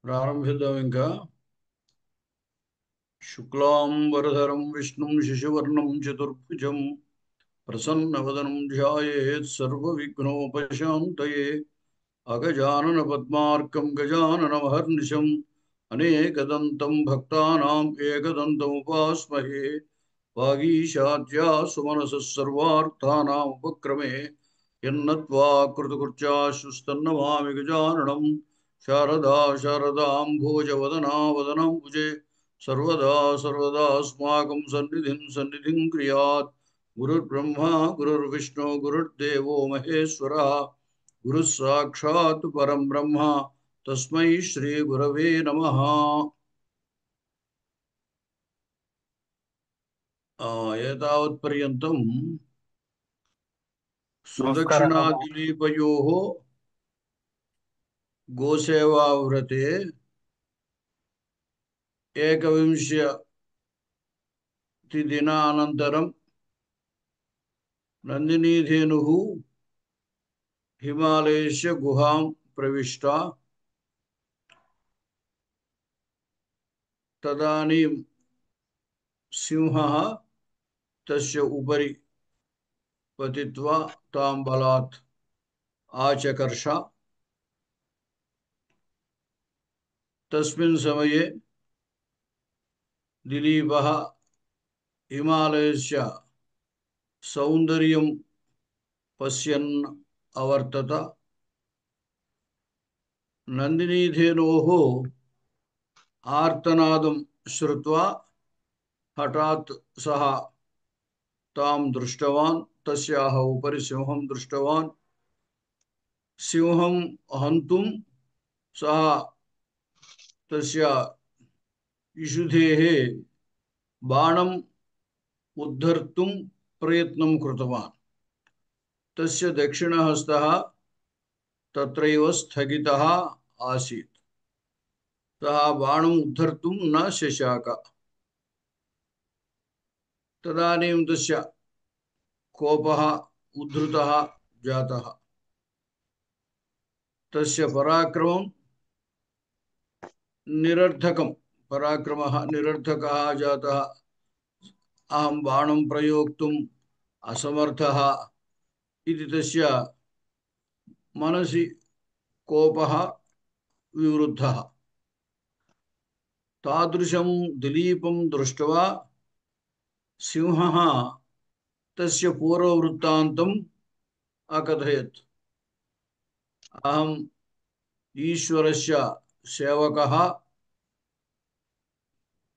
ప్రారంభిద్దాం ఇంకా. శుక్లాంబరధరం విష్ణుం శశివర్ణం చతుర్భుజం ప్రసన్నవదనం ధ్యాయేత్ సర్వవిఘ్నోపశాంతయే. అగజానన పద్మార్కం గజాననమహర్నిశం అనేకదంతం భక్తానాం ఏకదంతముపాస్మహే. వాగీశాద్యా సుమనసः సర్వార్థానాం ఉపక్రమే యన్నత్వా కృతకృత్యాశుస్తన్నమామి గజాననం. శారదా శారదాంభోజవదనా వదనాంబుజే సర్వదా సర్వదాస్మాకం సన్నిధిం సన్నిధిం క్రియాత్. గురుర్బ్రహ్మా గురుర్విష్ణు గురుర్దేవో మహేశ్వరः గురుः సాక్షాత్ పరం బ్రహ్మ తస్మై శ్రీ గురవే నమః. ఏతావత్పర్యంతం నమస్కారం బాబా. సుదక్షిణాదిలీపయోः గోసేవావ్రతే ఏకవింశతిదినానంతరం నందినీధేనుः హిమాలయస్య గుహాం ప్రవిష్టా. తదనీం సింహः తస్య ఉపరి పతిత్వా తాం బలాత్ ఆచకర్ష. తస్మిన్ సమయే దిలీపः హిమాలయస్య సౌందర్యం పశ్యన్ అవర్తత. నందినీధేనోः ఆర్తనాదం శ్రుత్వా హఠాత్ సः తాం దృష్టవాన్. తస్యాః ఉపరి సింహం దృష్టవాన్. సింహం హంతుం సः తస్య ఇషుధేः బాణం ఉద్ధర్తుం ప్రయత్నం కృతవాన్. తస్య దక్షిణహస్తः తత్రైవ స్థగితः ఆసీత్. సः బాణం ఉద్ధర్తుం న శశాక. తదనీం తస్య కోపः ఉద్ధృతः జాతः. తస్య పరాక్రమం నిరర్థకం. పరాక్రమः నిరర్థకः జాతः. అహం బాణం ప్రయోక్తుం అసమర్థः ఇది తస్య మనసి కోపः వివృద్ధः. తాదృశం దిలీపం దృష్ట్వా సింహः తస్య పూర్వవృత్తాంతం అకథయత్. అహం ఈశ్వరస్య సేవకः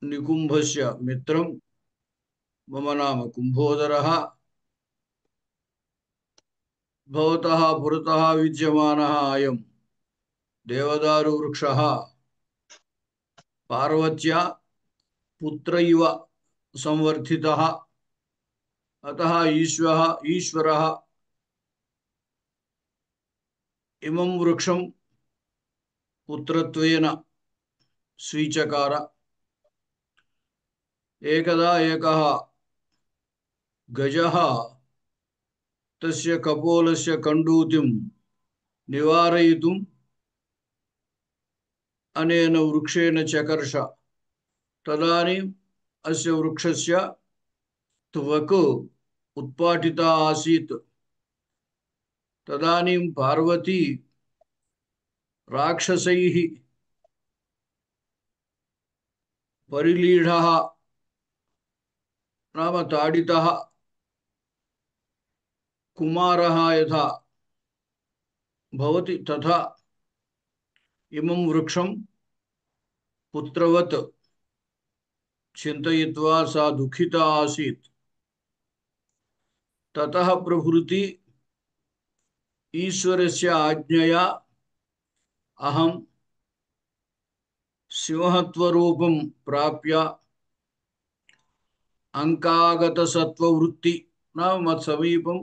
నికుంభస్య మిత్రం మమ నామ కుంభోదరः. భవతः పురతः విద్యమానः అయం దేవదారు వృక్షः పార్వత్యా పుత్ర ఇవ సంవర్ధితः. అతः ఈశ్వరः ఇమం వృక్షం పుత్రత్వేన స్వీచకార. ఏకదా ఏకः గజः తస్య కపోలస్య కండూతిం నివారయితుం అనేన వృక్షేణ చకర్ష. తదనీం అస్య వృక్షస్య త్వక్ ఉత్పాటితా ఆసీత్. తదనీం పార్వతీ రాక్షసైః పరిలీఢः నామ తాడితः కుమారः యథా భవతి తథా ఇమం వృక్షం పుత్రవత్ చింతయిత్వా సా దుఃఖితా ఆసీత్. తతః ప్రభృతి ఈశ్వరస్య ఆజ్ఞయా అహం సింహత్వరూపం ప్రాప్య అంకాగతసత్వవృత్తి నామ మత్సమీపం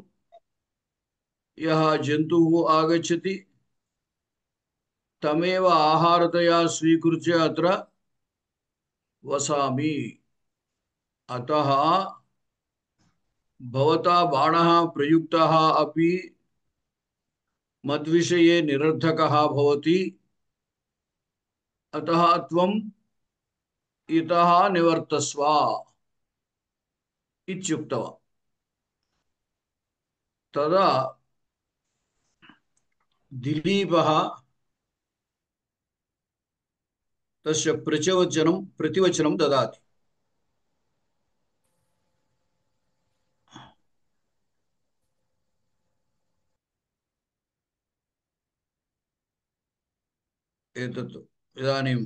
యః జంతుః ఆగచ్చతి తమేవ ఆహారతయా స్వీకృత్య అత్ర వసామి. అతః భవతా బాణः ప్రయుక్తः अपि మద్విషయే నిరర్థకः భవతి. अतः त्वम् इतः निवर्तस्व इत्युक्तवान्। तदा दिलीपः तस्य प्रतिवचनं ददाति। एतत् इदानीं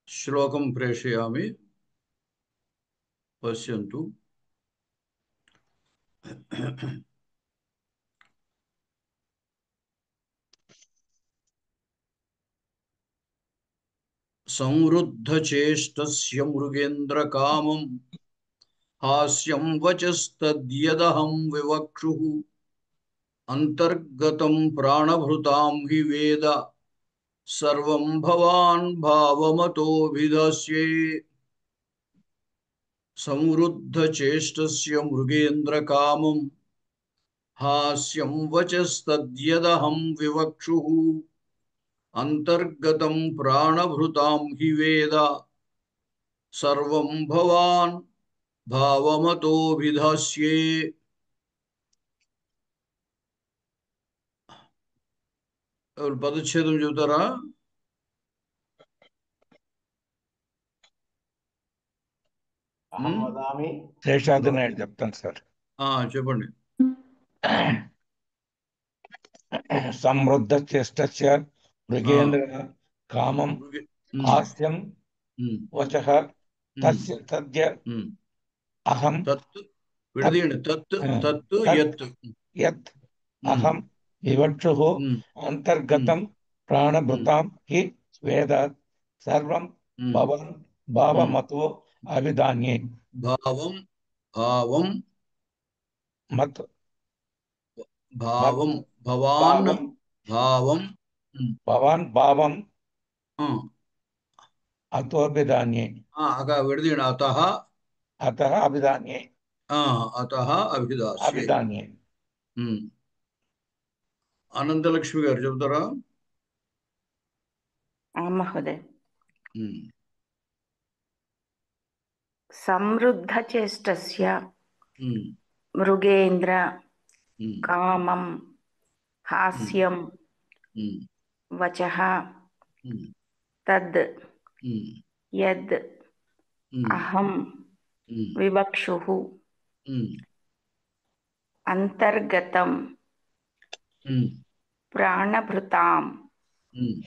श्लोकं प्रेषयामि, पश्यन्तु। संवृद्धचेष्टस्य मृगेन्द्रकामं हास्यं वचस्तद्यदहं विवक्षुः अन्तर्गतं प्राणभृतां हि वेद सर्वं भवान् भावमतोऽभिधस्ये। संवृद्धचेष्टस्य मृगेन्द्रकामं हास्यं वचस्तद्यदहं विवक्षुः अन्तर्गतं प्राणभृतां हि वेद सर्वं भवान् भावमतोऽभिधस्ये। और पदच्छेदం చెబుతారా? అహం వదామి. శేషాద్రి చెప్తాను సార్. చెప్పండి. సమృద్ధ చేష్టస్య మృగేంద్ర కామం హాస్యం వచః తస్య తద్య అహం తత్ విడదీయండి. తత్ యత్ యత్ అహం వివక్షుః అంతర్గతం ప్రాణభృతాం హి వేద సర్వం భవన్ భావమతో అభిధాన్యే. భావం మత్ భావం భవాన్ భావం భావం అతోభిధాన్యే. విడదీయండి. అతః అభిధాన్యే. అతః అభిధాస్యే. అనంతలక్ష్మి గారు చెబుతారా? మహోదయ. సమృద్ధచేష్టస్య మృగేంద్ర కామం హాస్యం వచః తద్ యద్ అహం వివక్షుః అంతర్గతం ప్రాణభృతాం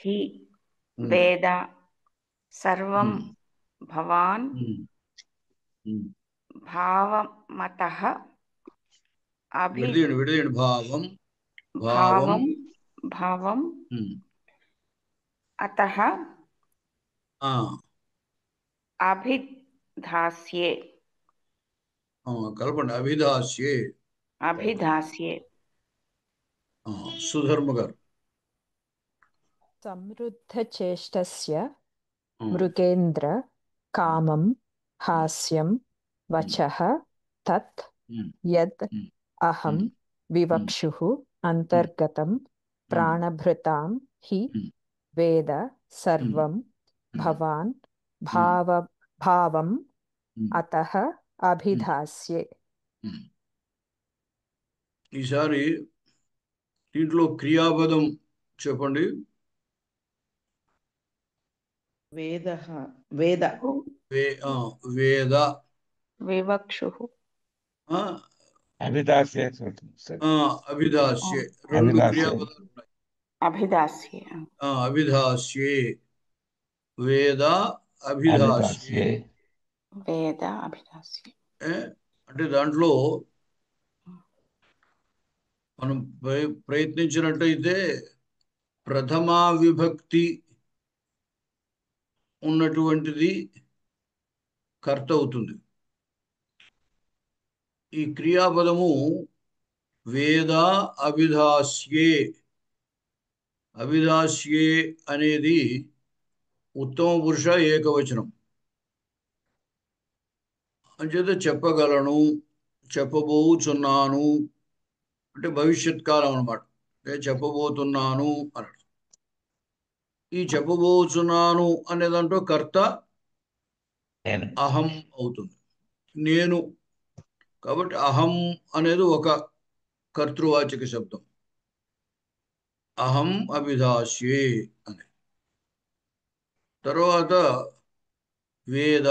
హి వేద సర్వం భవాన్ భావమతః విడదీయండి. భావం అతః అభిధాస్యే. కలపండి. అభిధాస్యే. సుధర్మ గారు. సమృద్ధచేష్టస్య మృగేంద్ర కామం హాస్యం వచః తత్ యద్ అహం వివక్షుః అంతర్గతం ప్రాణభృతాం హి వేద సర్వం భవాన్ భావం అతః అభిధాస్యే. ఈసారి దీంట్లో క్రియాపదం చెప్పండి. వేద వివక్షుః అభిధాస్యే. అభిధాస్యే. రెండు క్రియాపదాలు ఉన్నాయి. అభిధాస్యే వేద అభిధాస్యే. అంటే దాంట్లో మనం ప్రయత్నించినట్టయితే ప్రథమా విభక్తి ఉన్నటువంటిది కర్త అవుతుంది. ఈ క్రియాపదము వేద అభిధాస్యే అనేది ఉత్తమ పురుష ఏకవచనం. అంచేత చెప్పగలను, చెప్పబోచున్నాను అంటే భవిష్యత్ కాలం అన్నమాట. చెప్పబోతున్నాను అన్నట్టు. ఈ చెప్పబోచున్నాను అనే దాంట్లో కర్త నేను అహం అవుతుంది, నేను. కాబట్టి అహం అనేది ఒక కర్తృవాచక శబ్దం. అహం అభిధాష్యే అని. తర్వాత వేద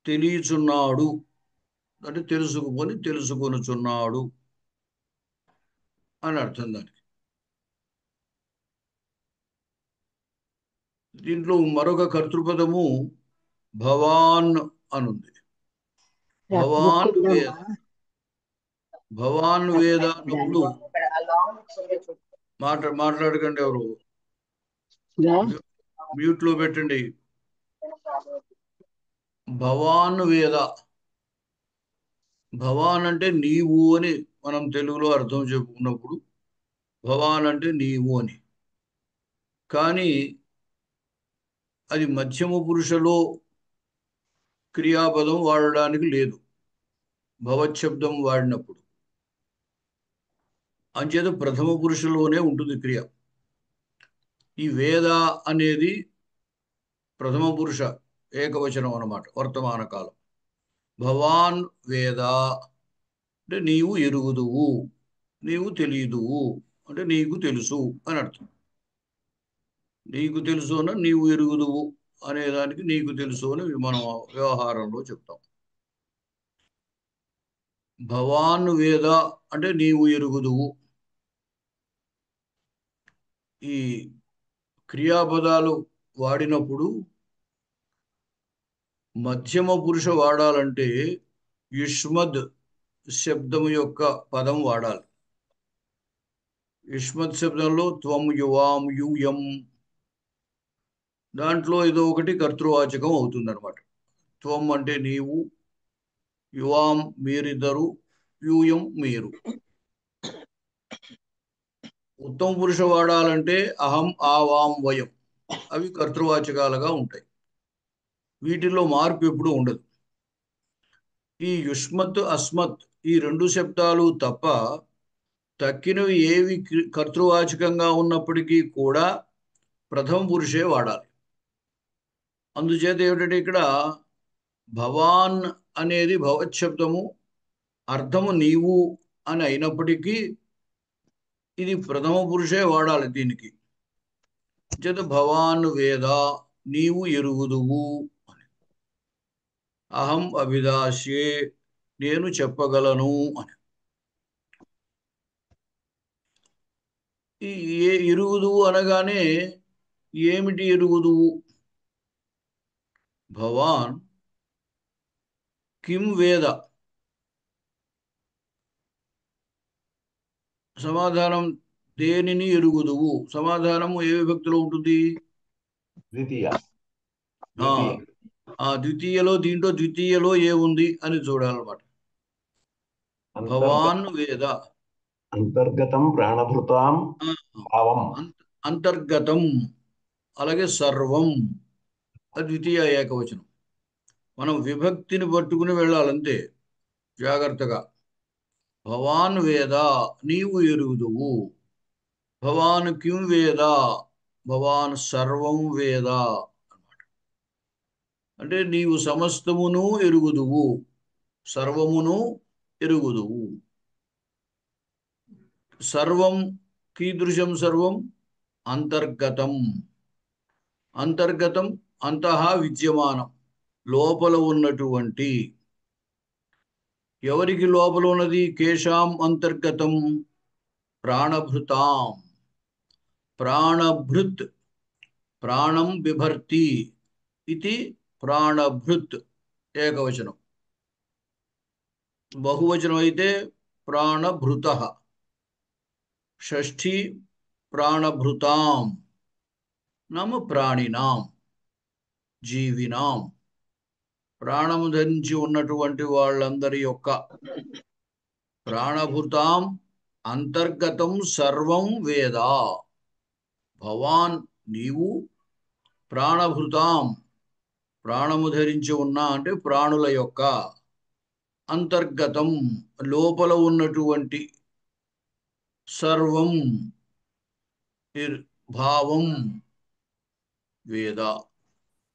తెలియచున్నాడు అంటే తెలుసుకొనుచున్నాడు అని అర్థం దానికి. దీంట్లో మరొక కర్తృపదము భవాన్ అనుంది. భవాన్ వేద, భవాన్ వేద అన్నప్పుడు మాట్లాడకండి, ఎవరు మ్యూట్ లో పెట్టండి. భవాన్ వేద, భవాన్ అంటే నీవు అని మనం తెలుగులో అర్థం చెప్పుకున్నప్పుడు భవాన్ అంటే నీవు అని. కానీ అది మధ్యమ పురుషలో క్రియాపదం వాడడానికి లేదు భవశబ్దం వాడినప్పుడు. అంచేత ప్రథమ పురుషులోనే ఉంటుంది క్రియ. ఈ వేద అనేది ప్రథమ పురుష ఏకవచనం అన్నమాట, వర్తమాన కాలం. భవాన్ వేద అంటే నీవు ఎరుగుదువు, నీవు తెలియదువు అంటే నీకు తెలుసు అని అర్థం. నీకు తెలుసు అన్న నీవు ఎరుగుదువు అనేదానికి నీకు తెలుసు అని మనం వ్యవహారంలో చెప్తాం. భవాన్ వేద అంటే నీవు ఎరుగుదువు. ఈ క్రియాపదాలు వాడినప్పుడు మధ్యమ పురుష వాడాలంటే యుష్మద్ శబ్దం యొక్క పదం వాడాలి. యుష్మత్ శబ్దంలో త్వం, యువాం, యూయం, దాంట్లో ఏదో ఒకటి కర్తృవాచకం అవుతుంది అనమాట. త్వం అంటే నీవు, యువాం మీరిద్దరు, యూయం మీరు. ఉత్తమ పురుష వాడాలంటే అహం, ఆవాం, వయం, అవి కర్తృవాచకాలుగా ఉంటాయి. వీటిల్లో మార్పు ఎప్పుడు ఉండదు. ఈ యుష్మత్, అస్మత్ ఈ రెండు శబ్దాలు తప్ప తక్కినవి ఏవి కర్తృవాచకంగా ఉన్నప్పటికీ కూడా ప్రథమ పురుషే వాడాలి. అందుచేత ఏమిటంటే ఇక్కడ భవాన్ అనేది భవశబ్దము, అర్థము నీవు అని అయినప్పటికీ ఇది ప్రథమ పురుషే వాడాలి దీనికి. చేత భవాన్ వేద నీవు ఎరుగుదువు అని. అహం అభిదాష్యే నేను చెప్పగలను అని. ఈ ఎరుగుదువు అనగానే ఏమిటి ఎరుగుదువు? భవాన్ కిం వేద. సమాధానం దేనిని ఎరుగుదువు? సమాధానము ఏ విభక్తిలో ఉంటుంది? ద్వితీయ. ద్వితీయలో, దీంట్లో ద్వితీయలో ఏముంది అని చూడాలన్నమాట. భవాన్ వేద అంతర్గతం ప్రాణభృతాం భావం. అంతర్గతం అలాగే సర్వం ద్వితీయ ఏకవచనం. మనం విభక్తిని పట్టుకుని వెళ్ళాలంతే జాగ్రత్తగా. భవాన్ వేద నీవు ఎరుగుదువు. భవాన్ కిం వేద భవాన్ సర్వం వేద అన్నమాట. అంటే నీవు సమస్తమును ఎరుగుదువు, సర్వమును ఎరుగుదువు. సర్వం కీదృశం? సర్వం అంతర్గతం. అంతర్గతం అంతః విద్యమానం, లోపల ఉన్నటువంటి. ఎవరికి లోపల ఉన్నది? కేశాం అంతర్గతం ప్రాణభృతాం. ప్రాణభృత్ ప్రాణం బిభర్తి ఇది ప్రాణభృత్ ఏకవచనం. బహువచనం అయితే ప్రాణభృతః. షష్ఠీ ప్రాణభృతాం నామ ప్రాణినాం, జీవినాం. ప్రాణము ధరించి ఉన్నటువంటి వాళ్ళందరి యొక్క ప్రాణభృతాం అంతర్గతం సర్వం వేద. భవాన్ నీవు, ప్రాణభృతాం ప్రాణము ధరించి ఉన్నా అంటే ప్రాణుల యొక్క, అంతర్గతం లోపల ఉన్నటువంటి, సర్వం భావం వేద.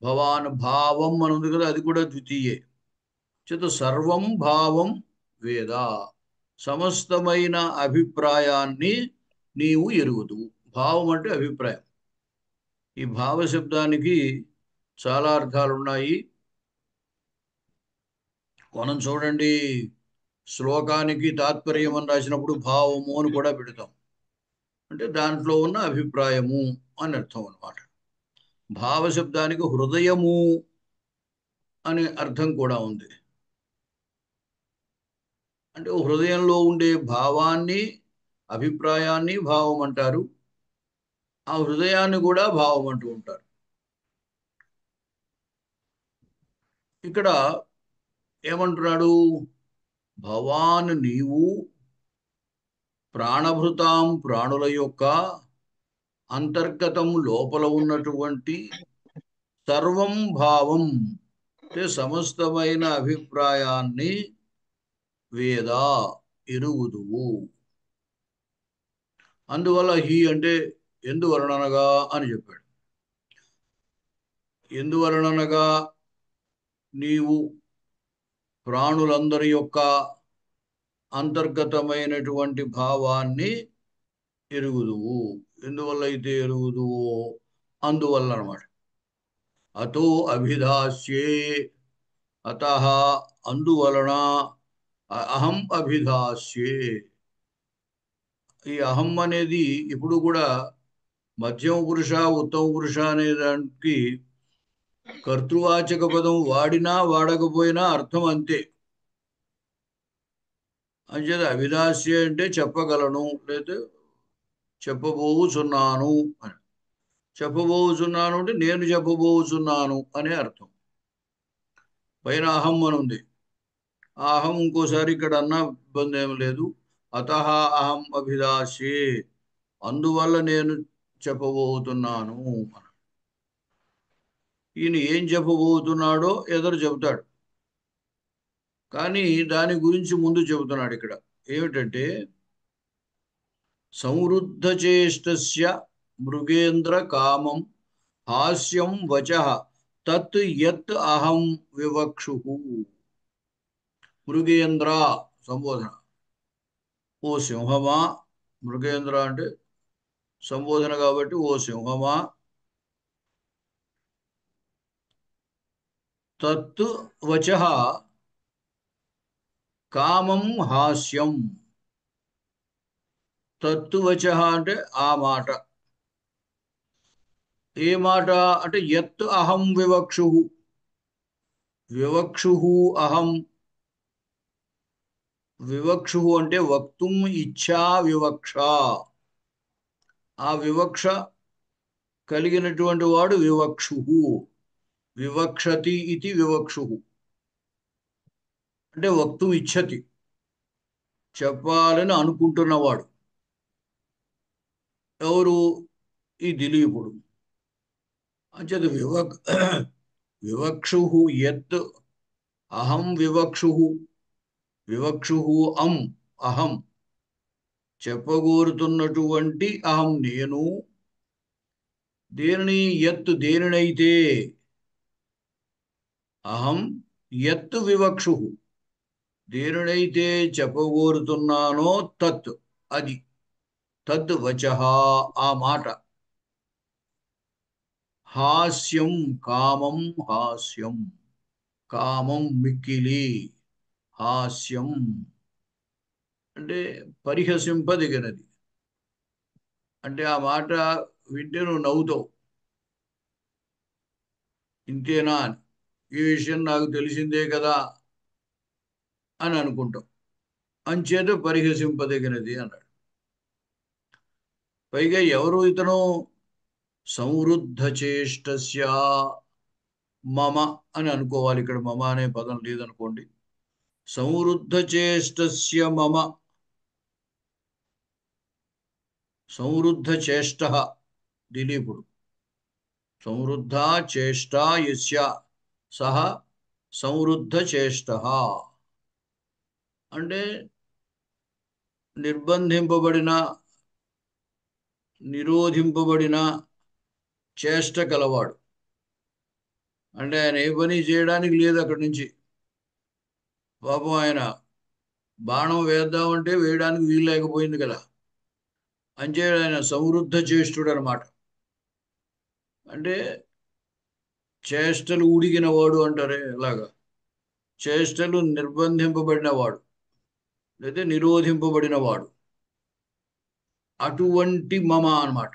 భవాన్ భావం అని ఉంది కదా, అది కూడా ద్వితీయే. చేత సర్వం భావం వేద, సమస్తమైన అభిప్రాయాన్ని నీవు ఎరుగుదు. భావం అంటే అభిప్రాయం. ఈ భావ శబ్దానికి చాలా అర్థాలు ఉన్నాయి. మనం చూడండి, శ్లోకానికి తాత్పర్యం అని రాసినప్పుడు భావము అని కూడా పెడతాం. అంటే దాంట్లో ఉన్న అభిప్రాయము అని అర్థం అన్నమాట. భావ శబ్దానికి హృదయము అనే అర్థం కూడా ఉంది. అంటే హృదయంలో ఉండే భావాన్ని, అభిప్రాయాన్ని భావం అంటారు. ఆ హృదయాన్ని కూడా భావం అంటూ ఉంటారు. ఇక్కడ ఏమంటున్నాడు? భవాన్ నీవు, ప్రాణభృతాం ప్రాణుల యొక్క, అంతర్గతం లోపల ఉన్నటువంటి సర్వం భావం అంటే సమస్తమైన అభిప్రాయాన్ని వేద ఎరుగుదువు. అందువల్ల హి అంటే ఎందువలనగా అని చెప్పాడు. ఎందువలనగా నీవు ప్రాణులందరి యొక్క అంతర్గతమైనటువంటి భావాన్ని ఎరుగుదువు. ఎందువల్ల అయితే ఎరుగుదువో అందువల్ల అన్నమాట. అతో అభిధాస్యే, అత అందువలన, అహం అభిధాస్యే. ఈ అహం అనేది ఇప్పుడు కూడా మధ్యమ పురుష, ఉత్తమ పురుష అనే దానికి కర్తృవాచక పదం వాడినా వాడకపోయినా అర్థం అంతే. అంచేత అభిధాస్య అంటే చెప్పగలను, లేదా చెప్పబోచున్నాను అని. చెప్పబోచున్నాను అంటే నేను చెప్పబోచున్నాను అనే అర్థం. పైన అహం అని ఉంది. ఆ అహం ఇంకోసారి ఇక్కడ అన్న ఇబ్బంది ఏం లేదు. అత అహం అభిధాస్యే, అందువల్ల నేను చెప్పబోతున్నాను. ఈయన ఏం చెప్పబోతున్నాడో ఎదురు చెబుతాడు, కానీ దాని గురించి ముందు చెబుతున్నాడు ఇక్కడ. ఏమిటంటే సంవృద్ధ చేష్టస్య మృగేంద్ర కామం హాస్యం వచః తత్ యత్ అహం వివక్షు. మృగేంద్ర సంబోధన. ఓ సింహమా, మృగేంద్ర అంటే సంబోధన కాబట్టి ఓ సింహమా, తత్ వచః కామం హాస్యం. తత్తు వచః అంటే ఆ మాట. ఏ మాట అంటే యత్ అహం వివక్షు. వివక్షు అహం. వివక్షు అంటే వక్తుం ఇచ్ఛా వివక్ష. ఆ వివక్ష కలిగినటువంటి వాడు వివక్షు. వివక్షతి ఇది వివక్షు అంటే వక్తుం ఇచ్చతి, చెప్పాలని అనుకుంటున్నవాడు. ఎవరు? ఈ దిలీపుడు. అంచేత వివక్షు యత్ అహం వివక్షు. వివక్షు అం అహం, చెప్పగోరుతున్నటువంటి అహం నేను. దేనిని? యత్ దేనినైతే, అహం యత్ వివక్షు, దేనినైతే చెప్పగోరుతున్నానో తత్ అది. తద్ వచః ఆ మాట. హాస్యం కామం హాస్యం, కామం మిక్కిలి, హాస్యం అంటే పరిహసింపదగినది. అంటే ఆ మాట వింటే నువ్వు నవ్వుతావు. ఇంతేనా, ఈ విషయం నాకు తెలిసిందే కదా అని అనుకుంటాం. అంచేత పరిహసింపదగినది అన్నాడు. పైగా ఎవరు ఇతను? సంవృద్ధ చేష్టస్య మమ అని అనుకోవాలి. ఇక్కడ మమ అనే పదం లేదనుకోండి. సంవృద్ధ చేష్టస్య మమ, సంవృద్ధ చేష్ట దిలీపుడు. సంవృద్ధ చేష్ట యస్య సహ సంవృద్ధ చేష్ట అంటే నిర్బంధింపబడిన నిరోధింపబడిన చేష్ట కలవాడు. అంటే ఆయన ఏ పని చేయడానికి లేదు అక్కడి నుంచి. పాపం ఆయన బాణం వేద్దామంటే వేయడానికి వీలు లేకపోయింది కదా. అంచే ఆయన సమృద్ధ చేష్టుడు అనమాట. అంటే చేష్టలు ఉడిగిన వాడు అంటారే అలాగా, చేష్టలు నిర్బంధింపబడిన వాడు లేదా నిరోధింపబడిన వాడు, అటువంటి మమ అన్నమాట.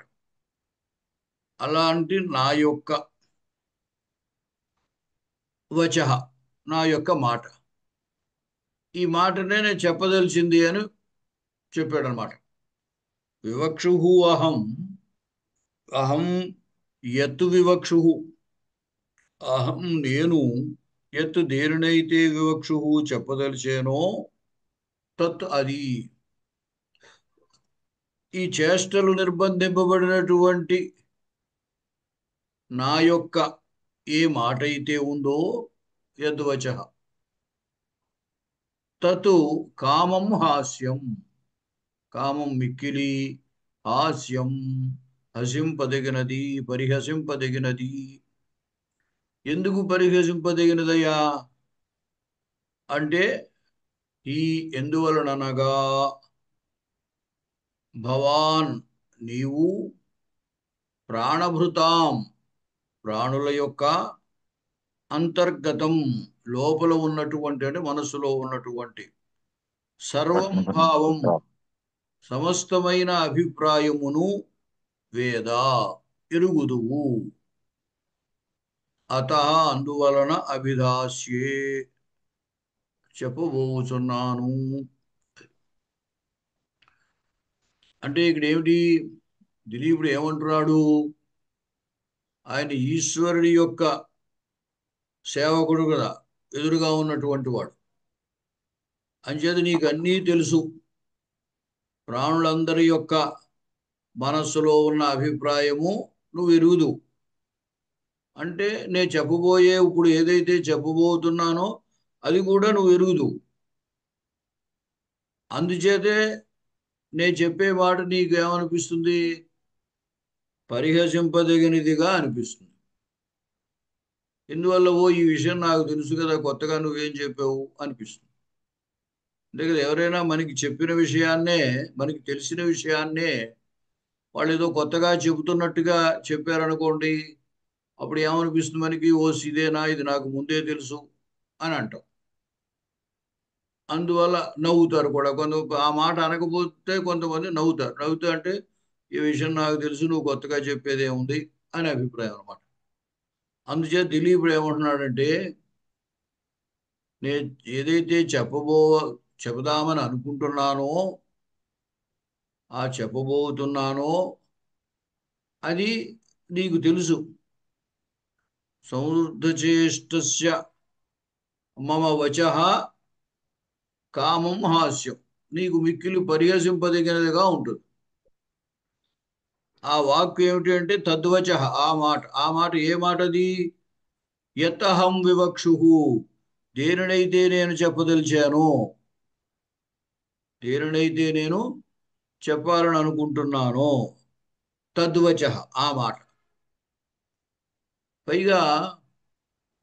అలాంటి నా యొక్క వచః, నా యొక్క మాట, ఈ మాటనే నేను చెప్పదలిచింది అని చెప్పాడనమాట. వివక్షు అహం, అహం యత్ వివక్షు, అహం నేను, యత్ దేనినైతే వివక్షు చెప్పదలిచేనో, తత్ అది. ఈ చేష్టలు నిర్బంధింపబడినటువంటి నా యొక్క ఏ మాట అయితే ఉందో, యద్వచః తత్ కామం హాస్యం, కామం మిక్కిలి, హాస్యం హసింపదగినది, పరిహసింపదగినది. ఎందుకు పరిహసింపదగినదయ్యా అంటే, ఈ ఎందువలననగా భవాన్ నీవు, ప్రాణభృతాం ప్రాణుల యొక్క, అంతర్గతం లోపల ఉన్నటువంటి అంటే మనస్సులో ఉన్నటువంటి, సర్వం భావం సమస్తమైన అభిప్రాయమును వేద ఎరుగుదువు. అతః అందువలన అభిధాస్యే చెప్పబోచున్నాను. అంటే ఇక్కడ ఏమిటి, దిలీపుడు ఏమంటున్నాడు, ఆయన ఈశ్వరుడి యొక్క సేవకుడు కదా, ఎదురుగా ఉన్నటువంటి వాడు. అంచేత నీకు అన్నీ తెలుసు, ప్రాణులందరి యొక్క మనస్సులో ఉన్న అభిప్రాయము నువ్వు ఎరుగుదు. అంటే నేను చెప్పబోయే ఇప్పుడు ఏదైతే చెప్పబోతున్నానో అది కూడా నువ్వు ఎరుగుదు. అందుచేతే నేను చెప్పే మాట నీకు ఏమనిపిస్తుంది, పరిహసింపదగినదిగా అనిపిస్తుంది. ఇందువల్ల ఈ విషయం నాకు తెలుసు కదా, కొత్తగా నువ్వేం చెప్పావు అనిపిస్తుంది. అంతే కదా, ఎవరైనా మనకి చెప్పిన విషయాన్నే, మనకి తెలిసిన విషయాన్నే వాళ్ళు ఏదో కొత్తగా చెబుతున్నట్టుగా చెప్పారనుకోండి, అప్పుడు ఏమనిపిస్తుంది మనకి, ఇదేనా, ఇది నాకు ముందే తెలుసు అని అంటాం. అందువల్ల నవ్వుతారు కూడా ఆ మాట అనకపోతే కొంతమంది నవ్వుతారు. నవ్వుతా అంటే ఈ విషయం నాకు తెలుసు, నువ్వు కొత్తగా చెప్పేదేముంది అని అభిప్రాయం అనమాట. అందుచేత దిలీపుడు ఏమంటున్నాడంటే, నేను ఏదైతే చెబుదామని అనుకుంటున్నానో, ఆ చెప్పబోతున్నానో అది నీకు తెలుసు. సమృద్ధచేష్టస్య మమ వచః కామం హాస్యం, నీకు మిక్కిలి పరిహసింపదగినదిగా ఉంటుంది. ఆ వాక్కు ఏమిటి అంటే తద్వచః, ఆ మాట. ఆ మాట ఏ మాటది, యతహం వివక్షు, దేనినైతే నేను చెప్పదలిచాను, దేనినైతే నేను చెప్పాలని అనుకుంటున్నానో, తద్వచః ఆ మాట. పైగా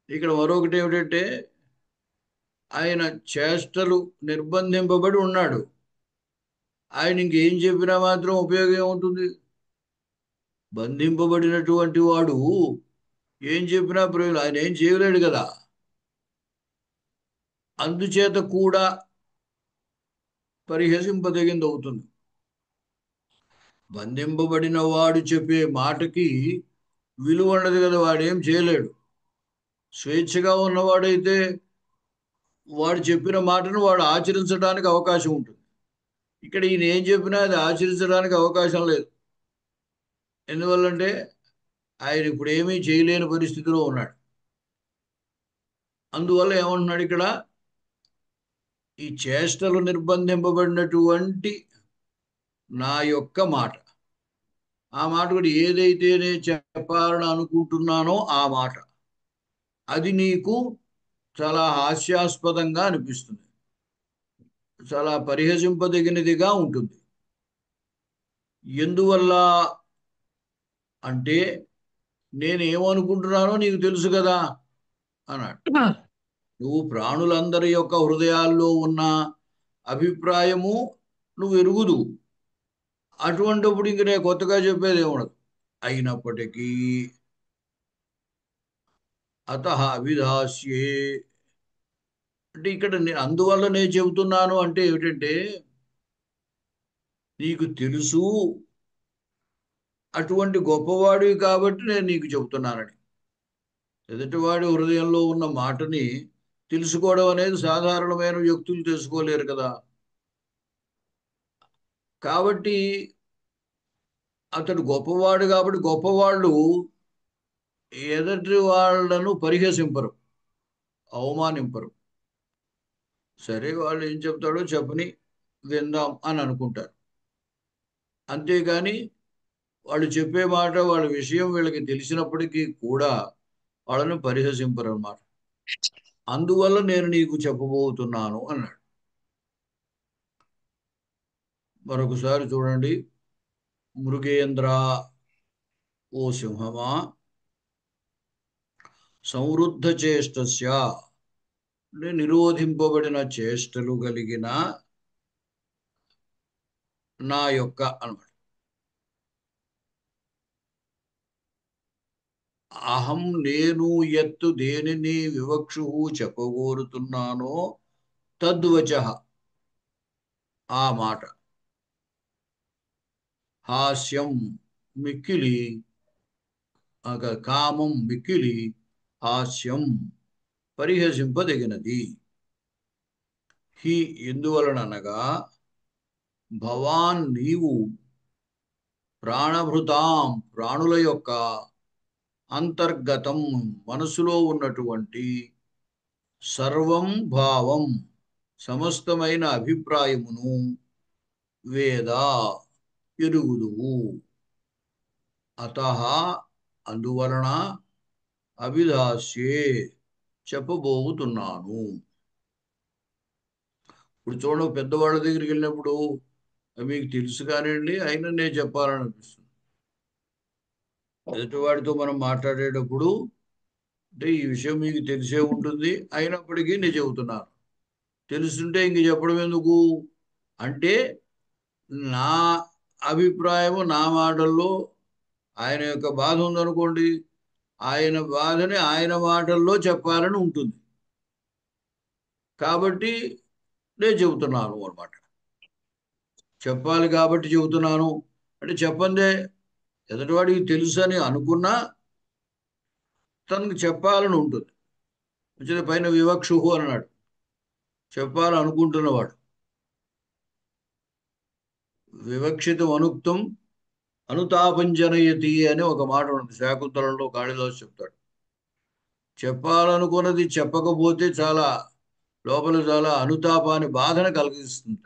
ఇక్కడ మరొకటి ఏమిటంటే, ఆయన చేష్టలు నిర్బంధింపబడి ఉన్నాడు. ఆయన ఇంకేం చెప్పినా మాత్రం ఉపయోగం ఏముంటుంది, బంధింపబడినటువంటి వాడు ఏం చెప్పినా ప్రయోజనం, ఆయన ఏం చేయలేడు కదా. అందుచేత కూడా పరిహసింపదగింది అవుతుంది. బంధింపబడిన వాడు చెప్పే మాటకి విలువ ఉండదు కదా, వాడేం చేయలేడు. స్వేచ్ఛగా ఉన్నవాడైతే వాడు చెప్పిన మాటను వాడు ఆచరించడానికి అవకాశం ఉంటుంది. ఇక్కడ ఈయన ఏం చెప్పినా అది ఆచరించడానికి అవకాశం లేదు. ఎందువల్లంటే ఆయన ఇప్పుడు ఏమీ చేయలేని పరిస్థితిలో ఉన్నాడు. అందువల్ల ఏమంటున్నాడు ఇక్కడ, ఈ చేష్టలు నిర్బంధింపబడినటువంటి నా యొక్క మాట, ఆ మాట కూడా ఏదైతే నేను చెప్పాలని అనుకుంటున్నానో ఆ మాట, అది నీకు చాలా హాస్యాస్పదంగా అనిపిస్తుంది, చాలా పరిహసింపదగినదిగా ఉంటుంది. ఎందువల్ల అంటే నేనేమనుకుంటున్నానో నీకు తెలుసు కదా అన్నాడు. నువ్వు ప్రాణులందరి యొక్క హృదయాల్లో ఉన్న అభిప్రాయము నువ్వు ఎరుగుదు. అటువంటిప్పుడు ఇంక నేను కొత్తగా చెప్పేది ఏముండదు. అయినప్పటికీ అత అవిధాస్యే అంటే ఇక్కడ అందువల్ల నేను చెబుతున్నాను అంటే ఏమిటంటే నీకు తెలుసు అటువంటి గొప్పవాడివి కాబట్టి నేను నీకు చెబుతున్నానని. ఎదుటివాడి హృదయంలో ఉన్న మాటని తెలుసుకోవడం అనేది సాధారణమైన వ్యక్తులు తెలుసుకోలేరు కదా. కాబట్టి అతడు గొప్పవాడు కాబట్టి గొప్పవాళ్ళు ఎదుటి వాళ్ళను పరిహసింపరు, అవమానింపరు. సరే వాళ్ళు ఏం చెప్తాడో చెప్పని విందాం అని అనుకుంటారు. అంతేగాని వాళ్ళు చెప్పే మాట వాళ్ళ విషయం వీళ్ళకి తెలిసినప్పటికీ కూడా వాళ్ళని పరిహసింపరు అన్నమాట. అందువల్ల నేను నీకు చెప్పబోతున్నాను అన్నాడు. మరొకసారి చూడండి. మృగేంద్ర ఓ సింహమా సంవృద్ధ చేష్టస్య నిరోధింపబడిన చేష్టలు కలిగిన నా యొక్క అన్నమాట. అహం నేను ఎత్తు దేనిని వివక్షు చెప్పగోరుతున్నానో తద్వచ ఆ మాట. హాస్యం మిక్కిలి కామం మిక్కిలి హాస్యం పరిహసింపదగినది. హి ఎందువలననగా భవాన్ నీవు ప్రాణభృతాం ప్రాణుల యొక్క అంతర్గతం మనసులో ఉన్నటువంటి సర్వం భావం సమస్తమైన అభిప్రాయమును వేద ఎరుగుదువు. అతః అందువలన అభిధాస్యే చెప్పబోతున్నాను. ఇప్పుడు చూడండి, పెద్దవాళ్ళ దగ్గరికి వెళ్ళినప్పుడు మీకు తెలుసు కానివ్వండి అయినా నేను చెప్పాలని అనిపిస్తుంది. ఎదుటివాడితో మనం మాట్లాడేటప్పుడు అంటే ఈ విషయం మీకు తెలిసే ఉంటుంది అయినప్పటికీ నేను చెబుతున్నాను. తెలుసుంటే ఇంక చెప్పడం ఎందుకు అంటే నా అభిప్రాయము నా మాటల్లో ఆయన యొక్క బాధ ఉందనుకోండి, ఆయన బాధని ఆయన మాటల్లో చెప్పాలని ఉంటుంది. కాబట్టి నేను చెబుతున్నాను అన్నమాట. చెప్పాలి కాబట్టి చెబుతున్నాను అంటే చెప్పందే ఎదుటివాడికి తెలుసు అని అనుకున్నా తనకు చెప్పాలని ఉంటుంది. వచ్చిన పైన వివక్షు అన్నాడు, చెప్పాలనుకుంటున్నవాడు. వివక్షితం అనుక్తం అనుతాపంజనయతి అని ఒక మాట ఉంది శాకుంతలంలో కాళిదాసు చెప్తాడు. చెప్పాలనుకున్నది చెప్పకపోతే చాలా లోపల చాలా అనుతాపాన్ని బాధను కలిగిస్తుంట.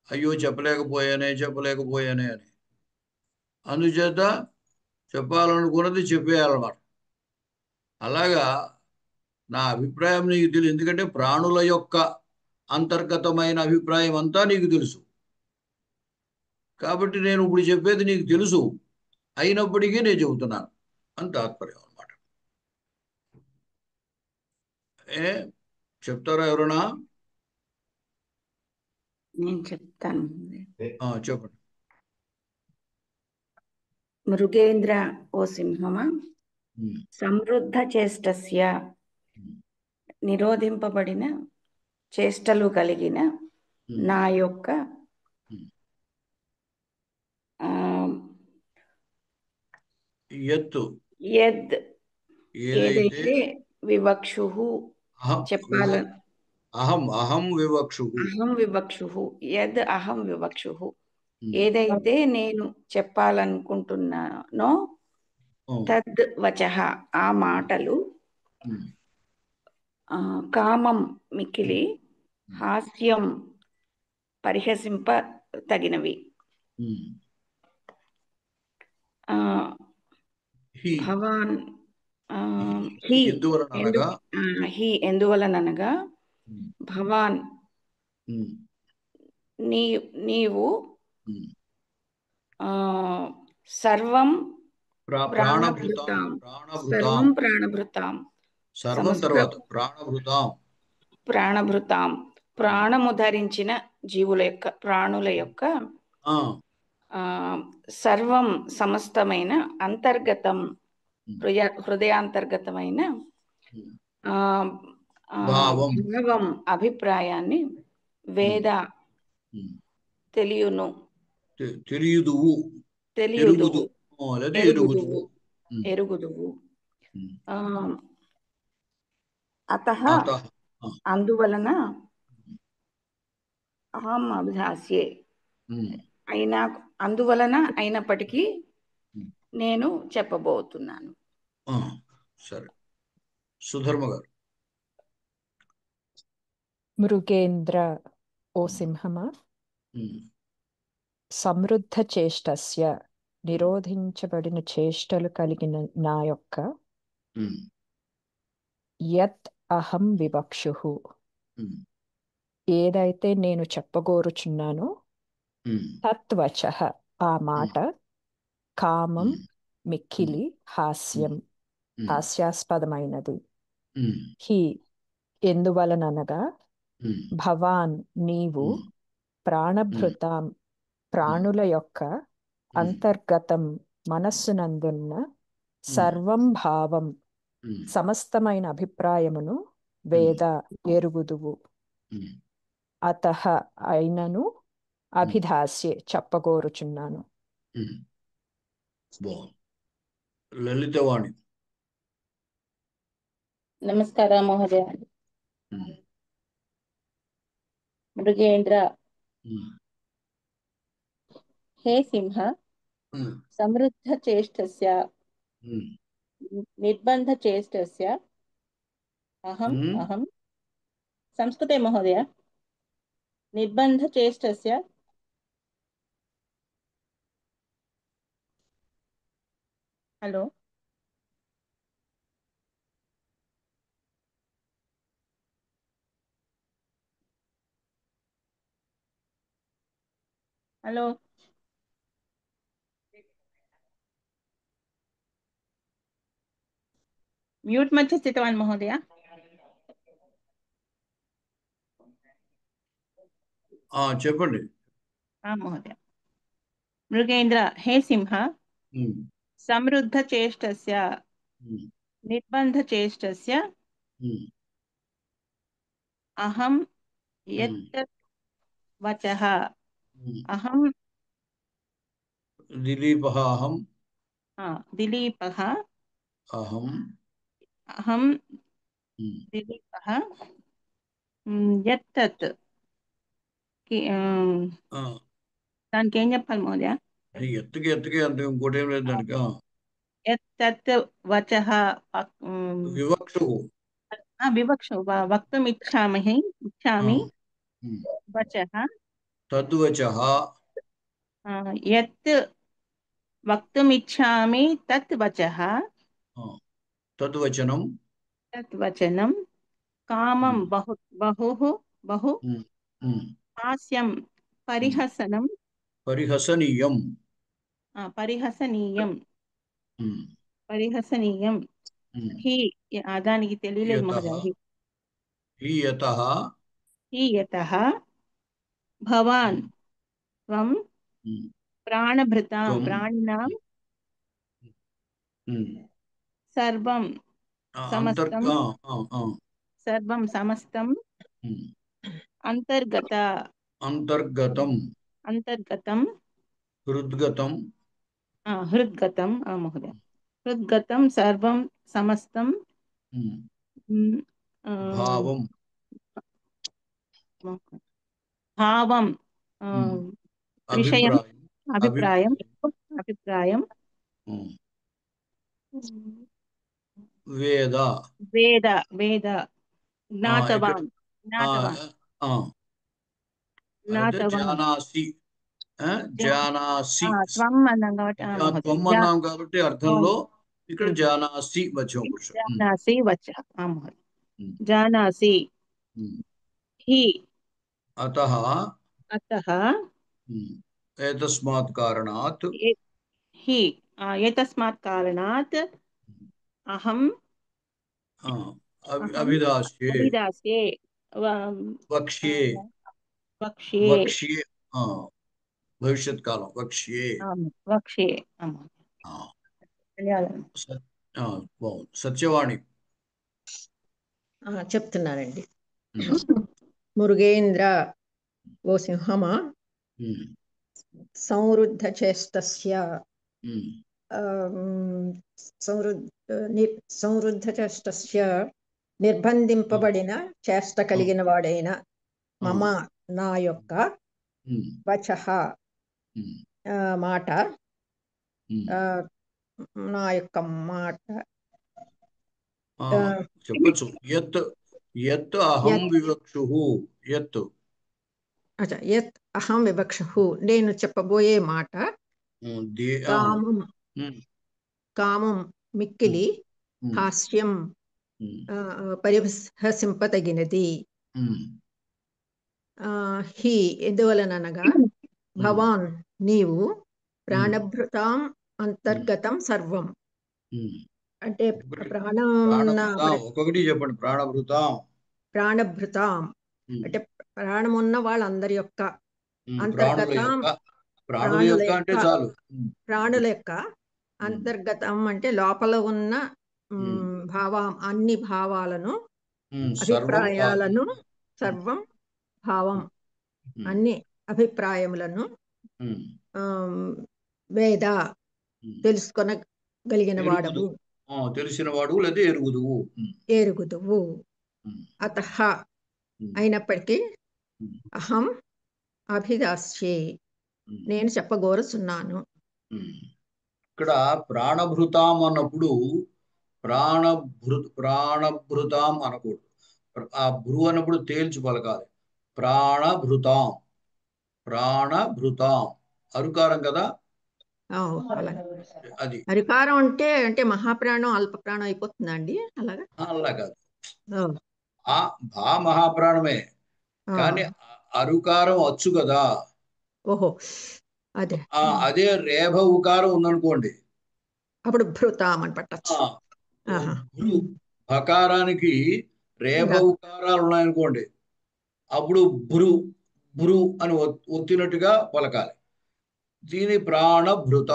అయ్యో చెప్పలేకపోయానే అని. అందుచేత చెప్పాలనుకున్నది చెప్పేయాలన్నమాట. అలాగా నా అభిప్రాయం నీకు తెలుసు, ఎందుకంటే ప్రాణుల యొక్క అంతర్గతమైన అభిప్రాయం అంతా నీకు తెలుసు. కాబట్టి నేను ఇప్పుడు చెప్పేది నీకు తెలుసు అయినప్పటికీ నేను చెబుతున్నాను అని తాత్పర్యం అన్నమాట. చెప్తారా ఎవరన్నా? నేను చెప్తాను. చెప్పండి. మృగేంద్ర ఓ సింహమా సమృద్ధ చేష్టస్య నిరోధింపబడిన చేష్టలు కలిగిన నా యొక్క ఎత్తు ఏదైతే వివక్షు చెప్పాలని అహం వివక్షు అహం వివక్షు ఏదైతే నేను చెప్పాలనుకుంటున్నానో తద్ వచః ఆ మాటలు కామం మిక్కిలి హాస్యం పరిహసింప తగినవి. భవాన్ ఎందువలనగా భవాన్ నీవు సర్వం ప్రాణభృతాం ప్రాణభృతాం సర్వం ప్రాణభృతాం సర్వం సమస్త తర్వాత ప్రాణభృతాం ప్రాణభృతాం ప్రాణము ధరించిన జీవుల యొక్క ప్రాణుల యొక్క ఆ, సర్వం సమస్తమైన అంతర్గతం హృదయాంతర్గతమైన ఆ, ఆ, భావం భావం అభిప్రాయాన్ని వేద తెలియును తెలియుదువు తెలియుదువు లేదా ఎరుగుదువు ఉమ్, ఎరుగుదువు ఉమ్. అతః అతః, ఆ, అందువలన అహం అభిధాస్యే ఉమ్, అయినా అందువలన అయినప్పటికీ ఉమ్. నేను చెప్పబోతున్నాను. ఆ, సరే సుధర్మ గారు. మృగేంద్ర ఓ సింహమా, ఉమ్, సమృద్ధ చేష్టస్య నిరోధించబడిన చేష్టలు కలిగిన నా యొక్క ఉమ్, యత్ అహం వివక్షుః ఉమ్, ఏదైతే నేను చెప్పగోరుచున్నానో ఉమ్, తత్వచః ఆ మాట, కామం ఉమ్, మిక్కిలి, హాస్యం ఉమ్, హాస్యాస్పదమైనది, ఉమ్, హి ఎందువలననగా ఉమ్, భవాన్ నీవు ఉమ్, ప్రాణభృతాం ప్రాణుల యొక్క అంతర్గతం మనస్సునందున్న సర్వం భావం ఉమ్, సమస్తమైన అభిప్రాయమును వేద ఎరుగుదువు. ఉమ్. అతః అయినను అభిధాస్యే చెప్పగోరుచున్నాను. బాగుంది. లలితవాణి. నమస్ಕಾರ మహోదయ. ఉమ్, మృగేంద్ర ఉమ్, హే సింహ ఉమ్, సమృద్ధ చేష్టస్య ఉమ్, నిర్బంధ చేష్టస్య అహం ఉమ్. అహం సంస్కృతే మహోదయ నిర్బంధ చేష్టస్య హలో హలో म्यूट मध्ये स्थितवान् महोदय. చెప్పండి. महोदय. मृगेंद्र हे सिंह ఉమ్, समृद्ध चेष्टस्य ఉమ్, निर्बंध चेष्टस्य ఉమ్, अहं ఉమ్, यत् वचः ఉమ్. अहं దిలీపః అహం दिलीपः అహం अहं ఉమ్, दिलीपः यत्तत् ఆ, దానికి ఏం చెప్పాలి మహోదయ? ఎత్తుకి ఎత్తుకి అంత ఇంకోటి ఏం లేదు దానికి. యత్తత్ వచః వివక్షు. వివక్ష వక్తుమిచ్చామి ఇచ్చామి ఉమ్. వచః తద్వచః యత్ వక్తుమిచ్చామి తత్ వచః తద్వచనం తత్ వచనం కామం ఉమ్, బహు ఉమ్, ఉమ్, హాస్యం ఉమ్. పరిహసనం పరిహసనీయం. పరిహసనీయం ఉమ్, పరిహసనీయం ఉమ్. హి దానికి తెలియలేదు యతః మహోదయ. హి యతః హి యతః భవాన్ ఉమ్, త్వం ఉమ్, ప్రాణభృతాం త్వం ప్రాణినాం ఉమ్. సర్వం సమస్తం సర్వం సమస్తం ఉమ్. అంతర్గత అంతర్గతం అంతర్గతం హృద్గతం హృద్గతం మహోదయ హృద్గతం సర్వం సమస్తం ఉమ్, ఆ, భావం భావం ఉమ్, విషయం అభిప్రాయం అభిప్రాయం అభిప్రాయం ఉమ్. వేద వేద వేద ఇక్కడ జ్ఞాతవాన్ ఆ, జ్ఞాతవాన్ ఆ, అయితే జ్ఞాతవాన్ జానాసి జానాసి త్వం అన్నాం కాబట్టి మహోదయ త్వం అన్నాం కాబట్టి అర్థంలో ఇక్కడ ఉమ్. జానాసి మధ్యమ పురుషుడు. జానాసి వచః మహోదయ ఉమ్, జానాసి ఉమ్. హి అతః అతః ఉమ్, ఏతస్మాత్ కారణాత్ హి ఏతస్మాత్ కారణాత్ అహం అభిదాస్యే అభిదాస్యే వక్ష్యే వక్ష్యే వక్ష్యే భవిష్యత్ కాలం వక్ష్యే. వక్ష్యే. ఆ, ధన్యవాదాలు. బాగుంది. సత్యవాణి. చెప్తున్నానండి. మురుగేంద్ర ఓ సింహమా సంవృద్ధ చేష్టస్య సంవృద్ధ చేష్టస్య నిర్బంధింపబడిన చేష్ట కలిగిన వాడైన మమ నా యొక్క వచః మాట నా యొక్క మాట చెప్పచ్చు. యత్ యత్ అహం వివక్షు యత్ యత్ అహం వివక్షు నేను చెప్పబోయే మాట కామం కామం మిక్కిలి హాస్యం పరిహసింపతగినది. హి ఎందువలనగా భవాన్ నీవు ప్రాణభృతాం అంతర్గతం సర్వం అంటే ఒక్కొక్కటి చెప్పండి. ప్రాణభృతాం అంటే ప్రాణమున్న వాళ్ళందరి యొక్క అంతర్గతం ప్రాణుల యొక్క అంతర్గతం అంటే లోపల ఉన్న అన్ని భావాలను అభిప్రాయాలను సర్వం భావం అన్ని అభిప్రాయములను వేద తెలుసుకొనగలిగిన వాడవు తెలిసినవాడు లేదా ఎరుగుదువు. అతః అయినప్పటికీ అహం అభిదాస్యే నేను చెప్పగోరుచున్నాను. ఇక్కడ ప్రాణభృతాం అన్నప్పుడు ప్రాణభృతాం అనకూడదు. ఆ భృ అన్నప్పుడు తేల్చి పలకాలి. ప్రాణభృతాం అరుకారం కదా అది. అరికారం అంటే అంటే మహాప్రాణం అల్ప ప్రాణం అయిపోతుందా అండి? అలాగా అలా కాదు. భా మహాప్రాణమే కానీ అరుకారం వచ్చు కదా. ఓహో అదే అదే రేభ ఉకారం ఉందనుకోండి అప్పుడు భృతాం అని పట్టచ్చు. భకారానికి రేభ ఉకారాలు ఉన్నాయనుకోండి అప్పుడు భృ అని ఒత్తినట్టుగా పలకాలి. దీని ప్రాణభృత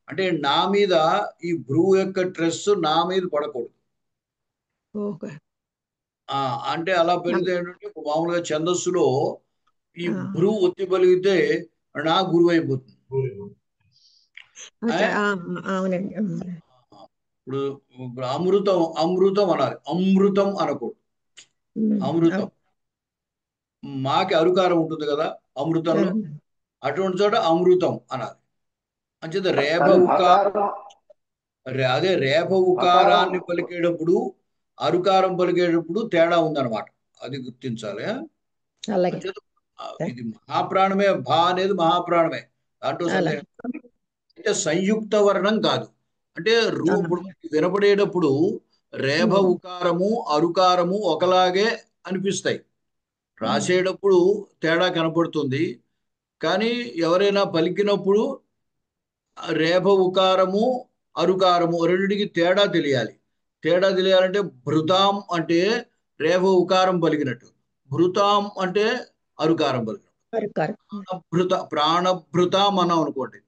అంటే నా మీద ఈ భ్రూ యొక్క ట్రెస్ నా మీద పడకూడదు. అంటే అలా పెరిగితే ఏంటంటే మామూలుగా ఛందస్సులో ఈ భ్రూ ఒత్తి పలిగితే నా గురువు అయిపోతుంది. ఇప్పుడు అమృతం అనాలి, అమృతం అనకూడదు. అమృతం మాకి అరుకారం ఉంటుంది కదా అమృతంలో, అటువంటి చోట అమృతం అనాలి. అంచేత అదే రేభ ఉకారాన్ని పలికేటప్పుడు అరుకారం పలికేటప్పుడు తేడా ఉందన్నమాట. అది గుర్తించాలి. ఇది మహాప్రాణమే, భా అనేది మహాప్రాణమే, దాంట్లో అంటే సంయుక్త వర్ణం కాదు. అంటే రూపుడు వినపడేటప్పుడు రేభ ఉకారము అరుకారము ఒకలాగే అనిపిస్తాయి. రాసేటప్పుడు తేడా కనపడుతుంది. కానీ ఎవరైనా పలికినప్పుడు రేభ ఉకారము అరుకారము రెండింటికి తేడా తెలియాలి. తేడా తెలియాలంటే భృతాం అంటే రేభ ఉకారం పలికినట్టు, భృతాం అంటే అరుకారం పలికినట్టు. ప్రాణభృతాం అన్నాం అనుకోండి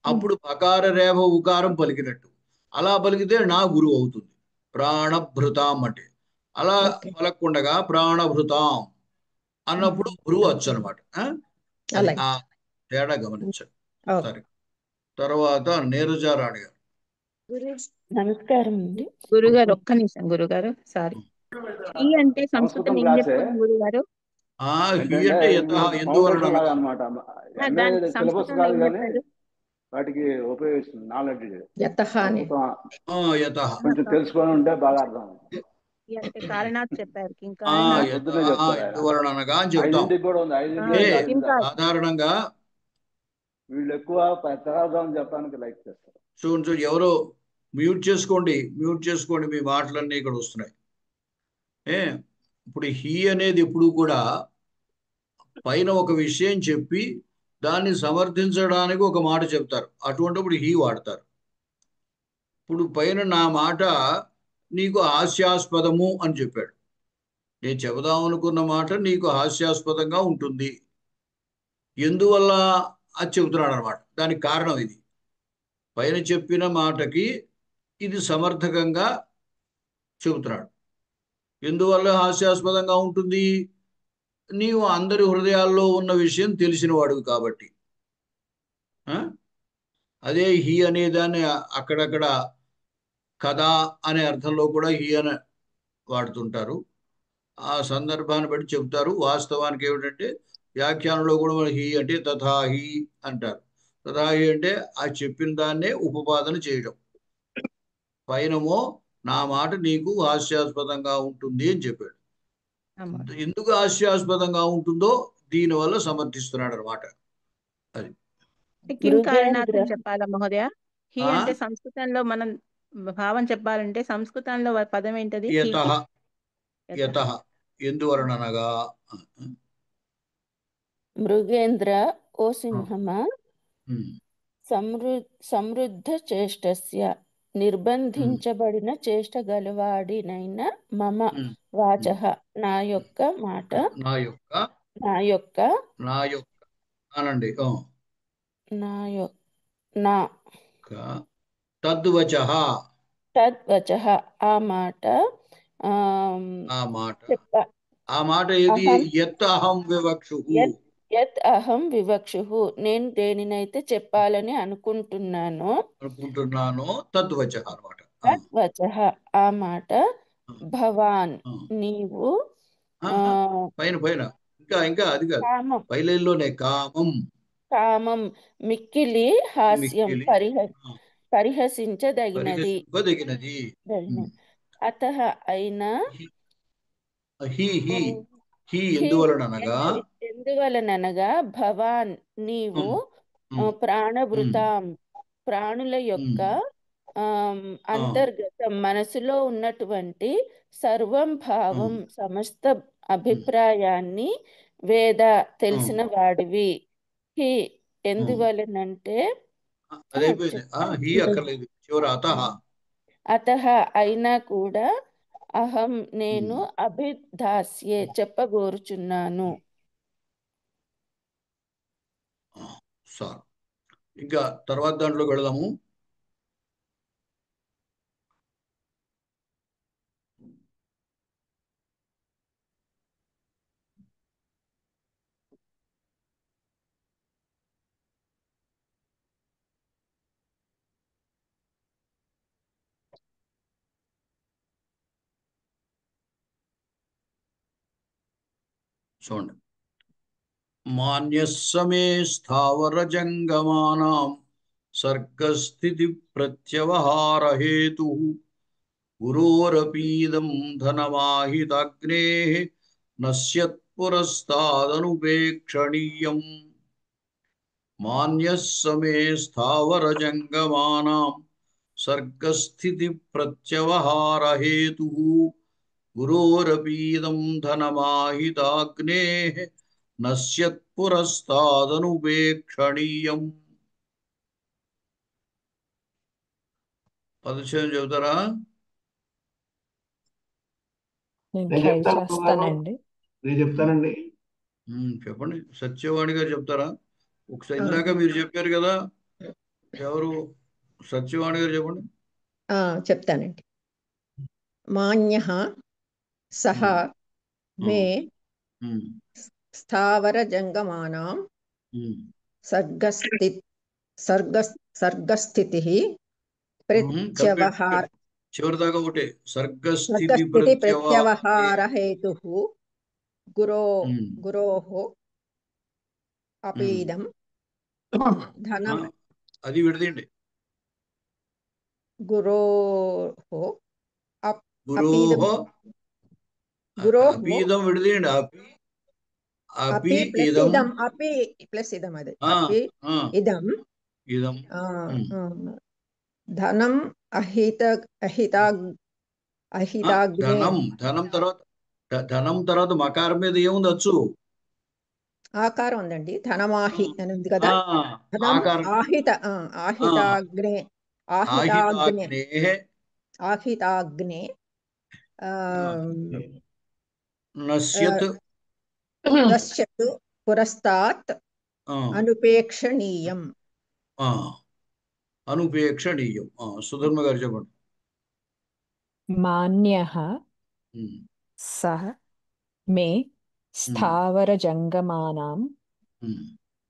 అప్పుడు అకార రేభ ఉకారం పలికినట్టు. అలా పలికితే నా గురువు అవుతుంది ప్రాణభృతాం అంటే. అలా పలకకుండగా ప్రాణభృతాం అన్నప్పుడు గురువు వచ్చు అనమాట. తేడా గమనించండి. సరే, తర్వాత నీరజారాణి గారు. నమస్కారం అండి గురుగారు. ఒక్క నిమిషం గురుగారు, సారీ. ఈ అంటే సంస్కృతం ఏం చెప్తారు గురుగారు? సంస్కృతంలో ఏం చెప్తారు? వాటికి ఉపయోగిస్తుంది నాలెడ్జ్ కొంచెం తెలుసుకొని ఉంటే బాగా అర్థం. అంటే కారణాలు చెప్పారు. సాధారణంగా వీళ్ళు ఎక్కువ పెద్దరార్థం చెప్పడానికి లైక్ చేస్తారు. చూడండి, ఎవరో మ్యూట్ చేసుకోండి, మీ మాటలన్నీ ఇక్కడ వస్తున్నాయి. ఇప్పుడు హీ అనేది ఎప్పుడు కూడా పైన ఒక విషయం చెప్పి దాన్ని సమర్థించడానికి ఒక మాట చెప్తారు, అటువంటిప్పుడు హీ వాడతారు. ఇప్పుడు పైన నా మాట నీకు హాస్యాస్పదము అని చెప్పాడు. నేను చెబుదాం అనుకున్న మాట నీకు హాస్యాస్పదంగా ఉంటుంది. ఎందువల్ల అది చెబుతున్నాడు అనమాట. దానికి కారణం ఇది. పైన చెప్పిన మాటకి ఇది సమర్థకంగా చెబుతున్నాడు. ఎందువల్ల హాస్యాస్పదంగా ఉంటుంది? నీవు అందరి హృదయాల్లో ఉన్న విషయం తెలిసిన వాడు కాబట్టి. అదే హీ అనే దాన్ని అక్కడక్కడ కదా అనే అర్థంలో కూడా హీ అని వాడుతుంటారు. ఆ సందర్భాన్ని బట్టి చెబుతారు. వాస్తవానికి ఏమిటంటే వ్యాఖ్యానంలో కూడా హీ అంటే తథాహి అంటారు. తథాహి అంటే ఆ చెప్పిన దాన్నే ఉపపాదన చేయడం. పైనమో నా మాట నీకు హాస్యాస్పదంగా ఉంటుంది అని చెప్పాడు. ఎందుకు హాస్యాస్పదంగా ఉంటుందో దీనివల్ల సమర్థిస్తున్నాడు అనమాట. అది కిం కారణార్థం మృగేంద్ర చెప్పాలా మహోదయ? హీ అంటే సంస్కృతంలో మనం భావం చెప్పాలంటే సంస్కృతంలో పదం ఏంటది? యతః యతః ఎందువలనగా మృగేంద్ర ఓ సింహమా ఉమ్, సమృద్ధ చేష్టస్య నిర్బంధించబడిన చేష్ట గలవాడినైన మమ ఉమ్, వాచః నా యొక్క మాట నా యొక్క నా యొక్క నా యొక్క అనండి నా యొ- నా తద్వచః తద్వచః ఆ మాట ఆ మాట చెప్ప ఆ మాట ఏది? అహం యత్ అహం వివక్షు యత్ యత్ అహం వివక్షు నేను దేనినైతే చెప్పాలని అనుకుంటున్నానో అనుకుంటున్నాను. తద్వచః అనమాట. తద్వచః ఆ మాట భవాన్ నీవు పైన పైన ఇంకా ఇంకా అది కాదు, కామం పైలైన్లోనే కామం కామం మిక్కిలి హాస్యం మిక్కిలి పరిహసించదగినది పరిహసింపదగినది. అతః అయినా హీ హీ హీ హి ఎందువలనగా ఎందువలనగా భవాన్ నీవు ప్రాణభృతాం ప్రాణుల యొక్క అంతర్గతం మనసులో ఉన్నటువంటి సర్వం భావం సమస్త అభిప్రాయాన్ని వేద తెలిసిన వాడివి. హి ఎందువలనంటే అదైపోయింది. హీ అక్కర్లేదు, చివరి అతః. అతః అయినా కూడా అహం నేను అభిధాస్యే చెప్పగోరుచున్నాను. సార్ ఇంకా తర్వాత దాంట్లోకి వెళదాము. చూడండి. మాన్యస్సమే స్థావర జంగమానాం సర్గస్థితి ప్రత్యవహార హేతు గురోరపీదం ధనమాహితాగ్నే నశ్యత్పురస్తాదనుపేక్షణీయం. మాన్యస్సమే స్థావర జంగమానాం సర్గస్థితి ప్రత్యవహార హేతు గురోరపీదం ధనమాహితాగ్నే నశ్యత్పురస్తాదనుపేక్షణీయం. పదచ్ఛేదం చెబుతారా? నేను నేను ట్రై చెప్తాను చేస్తానండి. నేను చెప్తానండి. చెప్పండి. సత్యవాణి గారు చెప్తారా? ఒకసారి ఇందాక మీరు చెప్పారు కదా, ఎవరు? సత్యవాణి గారు చెప్పండి. చెప్తానండి. మాన్యః సహ మే స్థావర జంగమానాం సర్గస్థితి ప్రత్యవహార చివరి దాకా ఒకటే. సర్గస్థితి సర్గస్థితి ప్రత్యవహార హేతు గురోః అపీదం ధనం అది విడదీయండి. గురోః అపీదం విడదీయండి. అపి ప్లస్ ఇదం అపి ప్లస్ ఇదం అది అపి ఇదం ఇదం ధనం అహితాగ్నే ధనం తర్వాత మకారం మీద ఏముంది? అచ్చు. ఆకారం ఉందండి. ధనమాహి అని ఉంది కదా. ధనం ఆకారం ఆహితాగ్నే ఆహితాగ్నే ఆహితాగ్నే నశ్యత్ నశ్యతు పురస్తాత్ అనుపేక్షణీయం. అనుపేక్షణీయం. సుధర్మ గారు చెప్పండి. మాన్యః సహ మే స్థావరజంగమానాం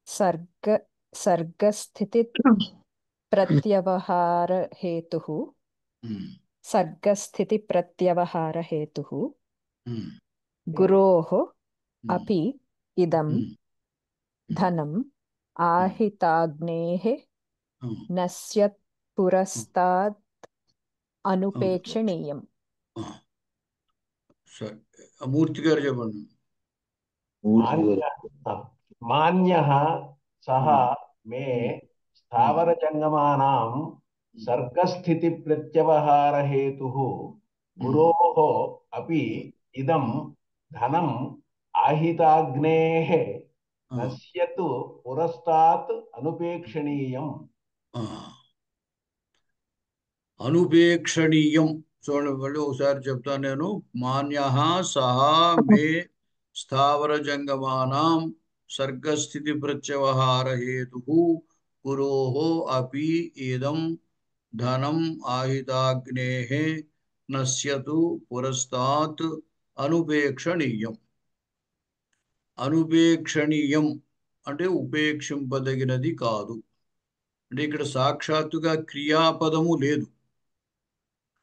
సర్గస్థితి ప్రత్యవహారహేతుః గురోః అపి ఇదం ధనం ఆహితాగ్నేః నశ్యత్ పురస్తాద్ అనుపేక్షణీయం. మూర్తి గారు చెప్పండి. మాన్యః సహ మే స్థావరజంగమానాం సర్గస్థితి ప్రత్యవహారహేతుః గురోః అపి ఇదం ధనం ఆహితాగ్నేః నశ్యత్ పురస్తాత్ అనుపేక్షణీయం. అనుపేక్షణీయం చూడండి, మళ్ళీ ఒకసారి చెప్తాను నేను. మాన్యః సహా మే స్థావర జంగమానాం సర్గస్థితి ప్రత్యవహారహేతుః గురోః అపి ఇదం ధనం ఆహితాగ్నేః నశ్యతు పురస్తాత్ అనుపేక్షణీయం. అనుపేక్షణీయం అంటే ఉపేక్షింపదగినది కాదు. అంటే ఇక్కడ సాక్షాత్తుగా క్రియాపదము లేదు.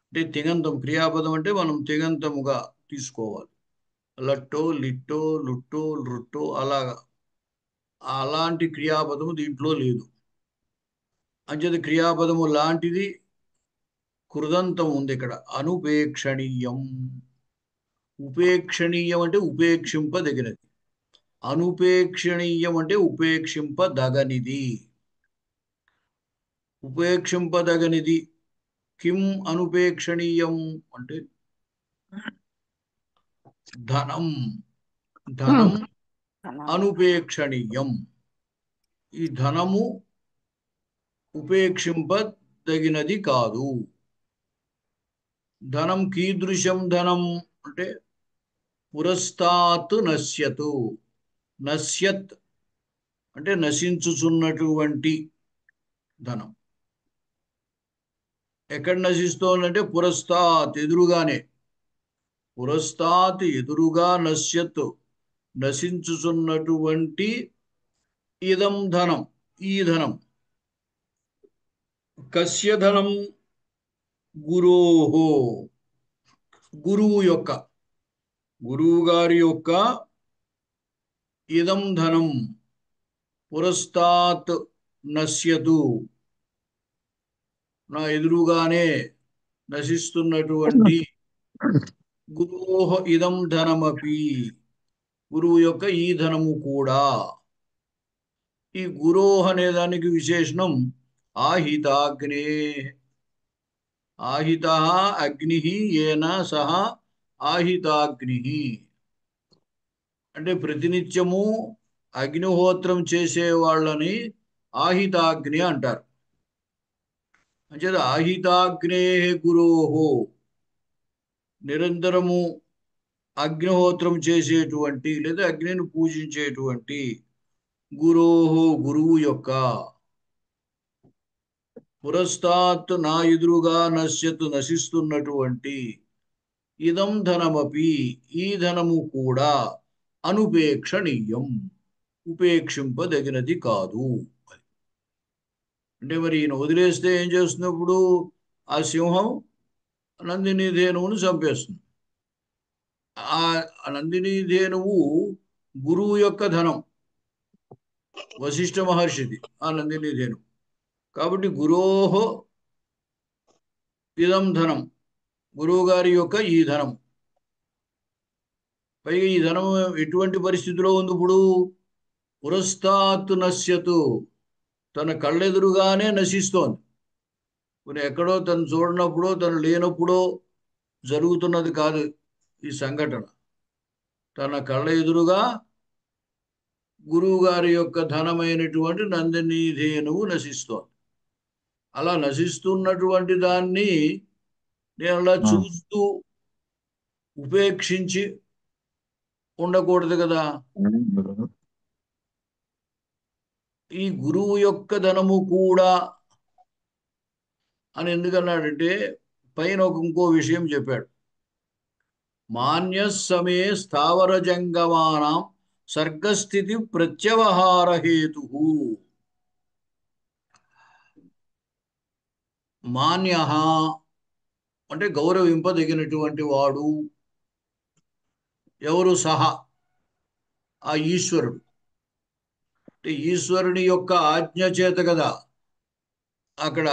అంటే తిగంతం, క్రియాపదం అంటే మనం తిగంతముగా తీసుకోవాలి. లట్టో లిట్టో లుట్టో లుట్టో అలాంటి క్రియాపదము దీంట్లో లేదు. అంచేది క్రియాపదము లాంటిది కృదంతం ఉంది ఇక్కడ. అనుపేక్షణీయం. ఉపేక్షణీయం అంటే ఉపేక్షింపదగినది. అనుపేక్షణీయం అంటే ఉపేక్షింపదగనిది. ఉపేక్షింపదగనిది. కిం అనుపేక్షణీయం అంటే ధనం. ధనం అనుపేక్షణీయం. ఈ ధనము ఉపేక్షింపదగినది కాదు. ధనం కీదృశం ధనం అంటే పురస్తాత్ నశ్యతు. నశ్యత్ అంటే నశించుచున్నటువంటి ధనం. ఎక్కడ నశిస్తోందంటే పురస్తాత్ ఎదురుగానే. పురస్తాత్ ఎదురుగా నశ్యత్ నశించుచున్నటువంటి ఇదం ధనం ఈ ధనం. కస్య ధనం? గురోహో గురువు యొక్క, గురువు గారి యొక్క ఇదం ధనం పురస్తాత్ నశ్యతు నా ఎదురుగానే నశిస్తున్నటువంటి గురోహ ఇదం ధనమపి గురువు యొక్క ఈ ధనము కూడా. ఈ గురోహ అనే దానికి విశేషణం ఆహితాగ్నే. ఆహిత అగ్ని ఏన సహ ఆహితాగ్ని అంటే ప్రతినిత్యము అగ్నిహోత్రం చేసే వాళ్ళని ఆహితాగ్ని అంటారు. అంచేత ఆహితాగ్నే గురోహో నిరంతరము అగ్నిహోత్రం చేసేటువంటి లేదా అగ్నిని పూజించేటువంటి గురోహో గురువు యొక్క పురస్తాత్ నా ఎదురుగా నశ్యతు నశిస్తున్నటువంటి ఇదం ధనమపి ఈ ధనము కూడా అనుపేక్షణీయం ఉపేక్షింపదగినది కాదు. అంటే మరి ఈయన వదిలేస్తే ఏం చేస్తున్నప్పుడు ఆ సింహం నందిని ధేనువును చంపేస్తుంది. ఆ నందిని ధేనువు గురువు యొక్క ధనం, వశిష్ఠ మహర్షిది ఆ నందిని ధేను. కాబట్టి గురోహో ఇదం ధనం గురువు గారి యొక్క ఈ ధనం. పైగా ఈ ధనం ఎటువంటి పరిస్థితిలో ఉంది ఇప్పుడు? పురస్తాత్ నశ్యతు తన కళ్ళెదురుగానే నశిస్తోంది. కొన్ని ఎక్కడో తను చూడనప్పుడో తను లేనప్పుడో జరుగుతున్నది కాదు ఈ సంఘటన. తన కళ్ళ ఎదురుగా గురువు గారి యొక్క ధనమైనటువంటి నందిని ధేనువు నశిస్తోంది. అలా నశిస్తున్నటువంటి దాన్ని నేను అలా చూస్తూ ఉపేక్షించి ఉండకూడదు కదా. ఈ గురువు యొక్క ధనము కూడా అని ఎందుకన్నాడంటే పైన ఇంకో విషయం చెప్పాడు. మాన్య సమే స్థావర జంగమానం సర్గస్థితి ప్రత్యవహార హేతు. మాన్య అంటే గౌరవింపదగినటువంటి వాడు. ఎవరు? సహా ఆ ఈశ్వరుడు. అంటే ఈశ్వరుని యొక్క ఆజ్ఞ చేత కదా అక్కడ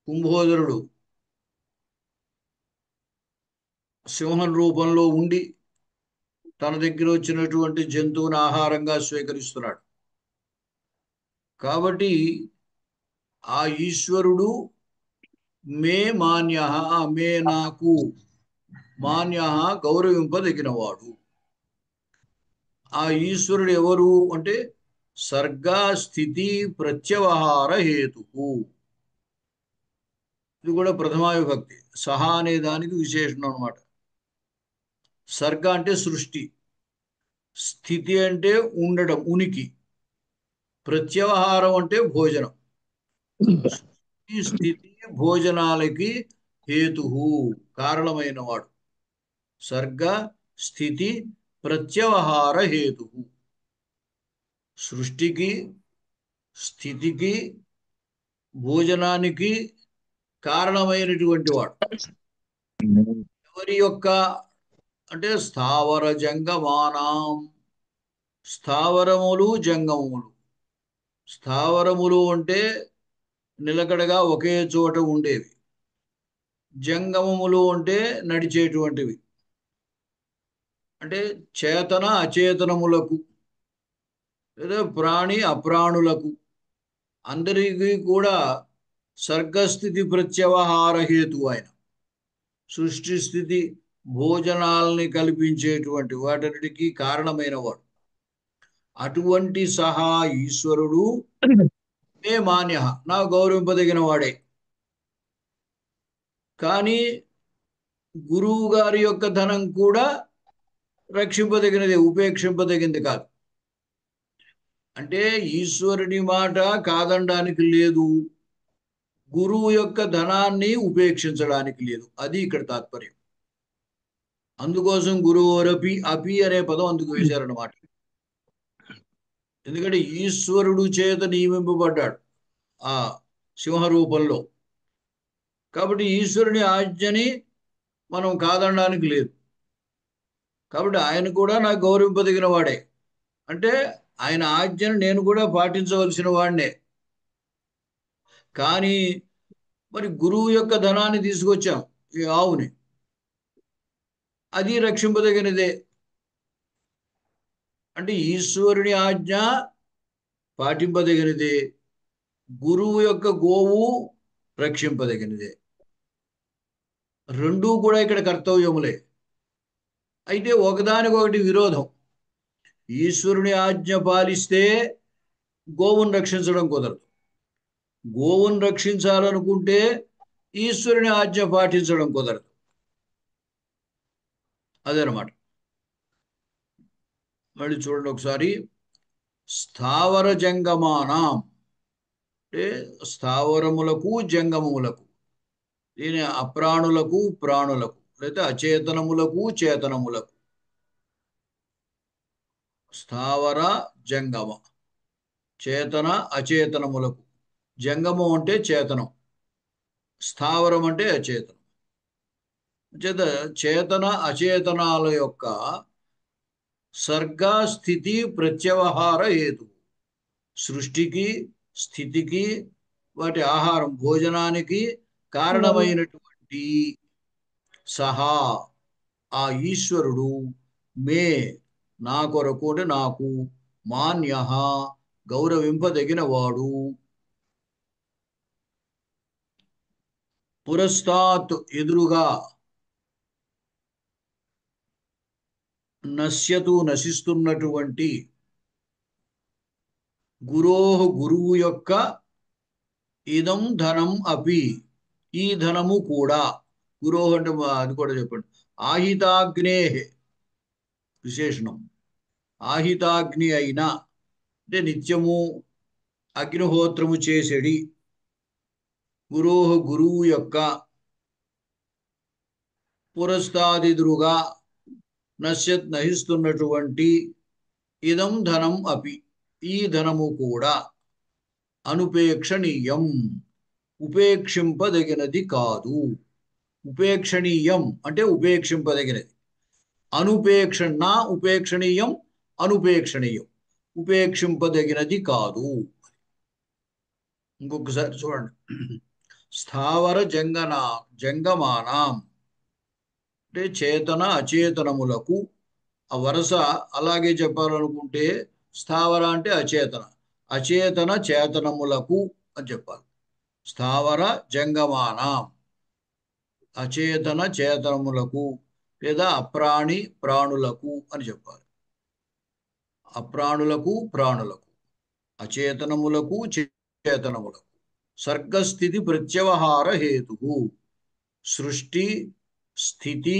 కుంభోదరుడు సింహం రూపంలో ఉండి తన దగ్గర వచ్చినటువంటి జంతువుని ఆహారంగా స్వీకరిస్తున్నాడు. కాబట్టి ఆ ఈశ్వరుడు మే మాన్య, మే నాకు, మాన్య గౌరవింపదగినవాడు. ఆ ఈశ్వరుడు ఎవరు అంటే సర్గ స్థితి ప్రత్యవహార హేతు. ఇది కూడా ప్రథమా విభక్తి. సహా అనే దానికి విశేషణం అన్నమాట. సర్గ అంటే సృష్టి, స్థితి అంటే ఉండడం, ఉనికి, ప్రత్యవహారం అంటే భోజనం. ఈ స్థితి భోజనాలకి హేతు, కారణమైన వాడు. సర్గ స్థితి ప్రత్యవహార హేతు. సృష్టికి, స్థితికి, భోజనానికి కారణమైనటువంటి వాడు. ఎవరి యొక్క అంటే స్థావర జంగమానం. స్థావరములు జంగములు. స్థావరములు అంటే నిలకడగా ఒకే చోట ఉండేవి. జంగమములు అంటే నడిచేటువంటివి. అంటే చేతన అచేతనములకు లేదా ప్రాణి అప్రాణులకు అందరికీ కూడా సర్గస్థితి ప్రత్యవహార హేతు ఆయన. సృష్టి స్థితి భోజనాలని కల్పించేటువంటి వాటన్నిటికీ కారణమైన వాడు. అటువంటి సహా ఈశ్వరుడు మే మాన్య, నా గౌరవింపదగిన వాడే. కానీ గురువు గారి యొక్క ధనం కూడా రక్షింపదగినది, ఉపేక్షింపదగింది కాదు. అంటే ఈశ్వరుని మాట కాదనడానికి లేదు, గురువు యొక్క ధనాన్ని ఉపేక్షించడానికి లేదు. అది ఇక్కడ తాత్పర్యం. అందుకోసం గురువురపి, అపి అనే పదం అందుకు వేశారన్నమాట. ఎందుకంటే ఈశ్వరుడు చేత నియమింపబడ్డాడు ఆ సింహ రూపంలో. కాబట్టి ఈశ్వరుని ఆజ్ఞని మనం కాదనడానికి లేదు. కాబట్టి ఆయన కూడా నాకు గౌరవింపదగిన వాడే. అంటే ఆయన ఆజ్ఞను నేను కూడా పాటించవలసిన వాడినే. కానీ మరి గురువు యొక్క ధనాన్ని తీసుకొచ్చాం, ఈ ఆవుని, అది రక్షింపదగినదే. అంటే ఈశ్వరుని ఆజ్ఞ పాటింపదగినదే, గురువు యొక్క గోవు రక్షింపదగినదే. రెండూ కూడా ఇక్కడ కర్తవ్యములే. అయితే ఒకదానికొకటి విరోధం. ఈశ్వరుని ఆజ్ఞ పాలిస్తే గోవును రక్షించడం కుదరదు. గోవును రక్షించాలనుకుంటే ఈశ్వరుని ఆజ్ఞ పాటించడం కుదరదు. అదనమాట. మళ్ళీ చూడండి ఒకసారి. స్థావర జంగమానం అంటే స్థావరములకు జంగమములకు, దీని అప్రాణులకు ప్రాణులకు లేదా అచేతనములకు చేతనములకు. స్థావర జంగమ, చేతన అచేతనములకు. జంగమం అంటే చేతనం, స్థావరం అంటే అచేతనం. చేత చేతన అచేతనాల యొక్క సర్గ స్థితి ప్రత్యవహార హేతు. సృష్టికి, స్థితికి, వాటి ఆహారం భోజనానికి కారణమైనటువంటి సహా ఆ ఈశ్వరుడు మే, నా కొరకు అంటే నాకు, మాన్య గౌరవింపదగిన వాడు. పురస్తాత్ ఎదురుగా, నశ్యతు నశిస్తున్నటువంటి, గురోహ గురువు యొక్క ఇదం ధనం అపి ఈ ధనము కూడా గురోహ అంటే అది కూడా చెప్పండి. ఆహితాగ్నే విశేషణం. ఆహితాగ్ని అయిన అంటే నిత్యము అగ్నిహోత్రము చేసేడి గురోహ గురువు యొక్క పురస్తాదిదురుగా నహిస్తున్నటువంటి ఇదం ధనం అపి ఈ ధనము కూడా అనుపేక్షణీయం ఉపేక్షింపదగినది కాదు. ఉపేక్షణీయం అంటే ఉపేక్షింపదగినది. ఉపేక్షణీయం అనుపేక్షణీయం ఉపేక్షింపదగినది కాదు. ఇంకొకసారి చూడండి. స్థావర జంగమానాం అంటే చేతన అచేతనములకు ఆ వరుస అలాగే చెప్పాలనుకుంటే స్థావర అంటే అచేతన, అచేతన చేతనములకు అని చెప్పాలి. స్థావర జంగమానాం అచేతన చేతనములకు లేదా అప్రాణి ప్రాణులకు అని చెప్పాలి. అప్రాణులకు ప్రాణులకు, అచేతనములకు చేతనములకు. సర్గస్థితి ప్రత్యవహార హేతు సృష్టి స్థితి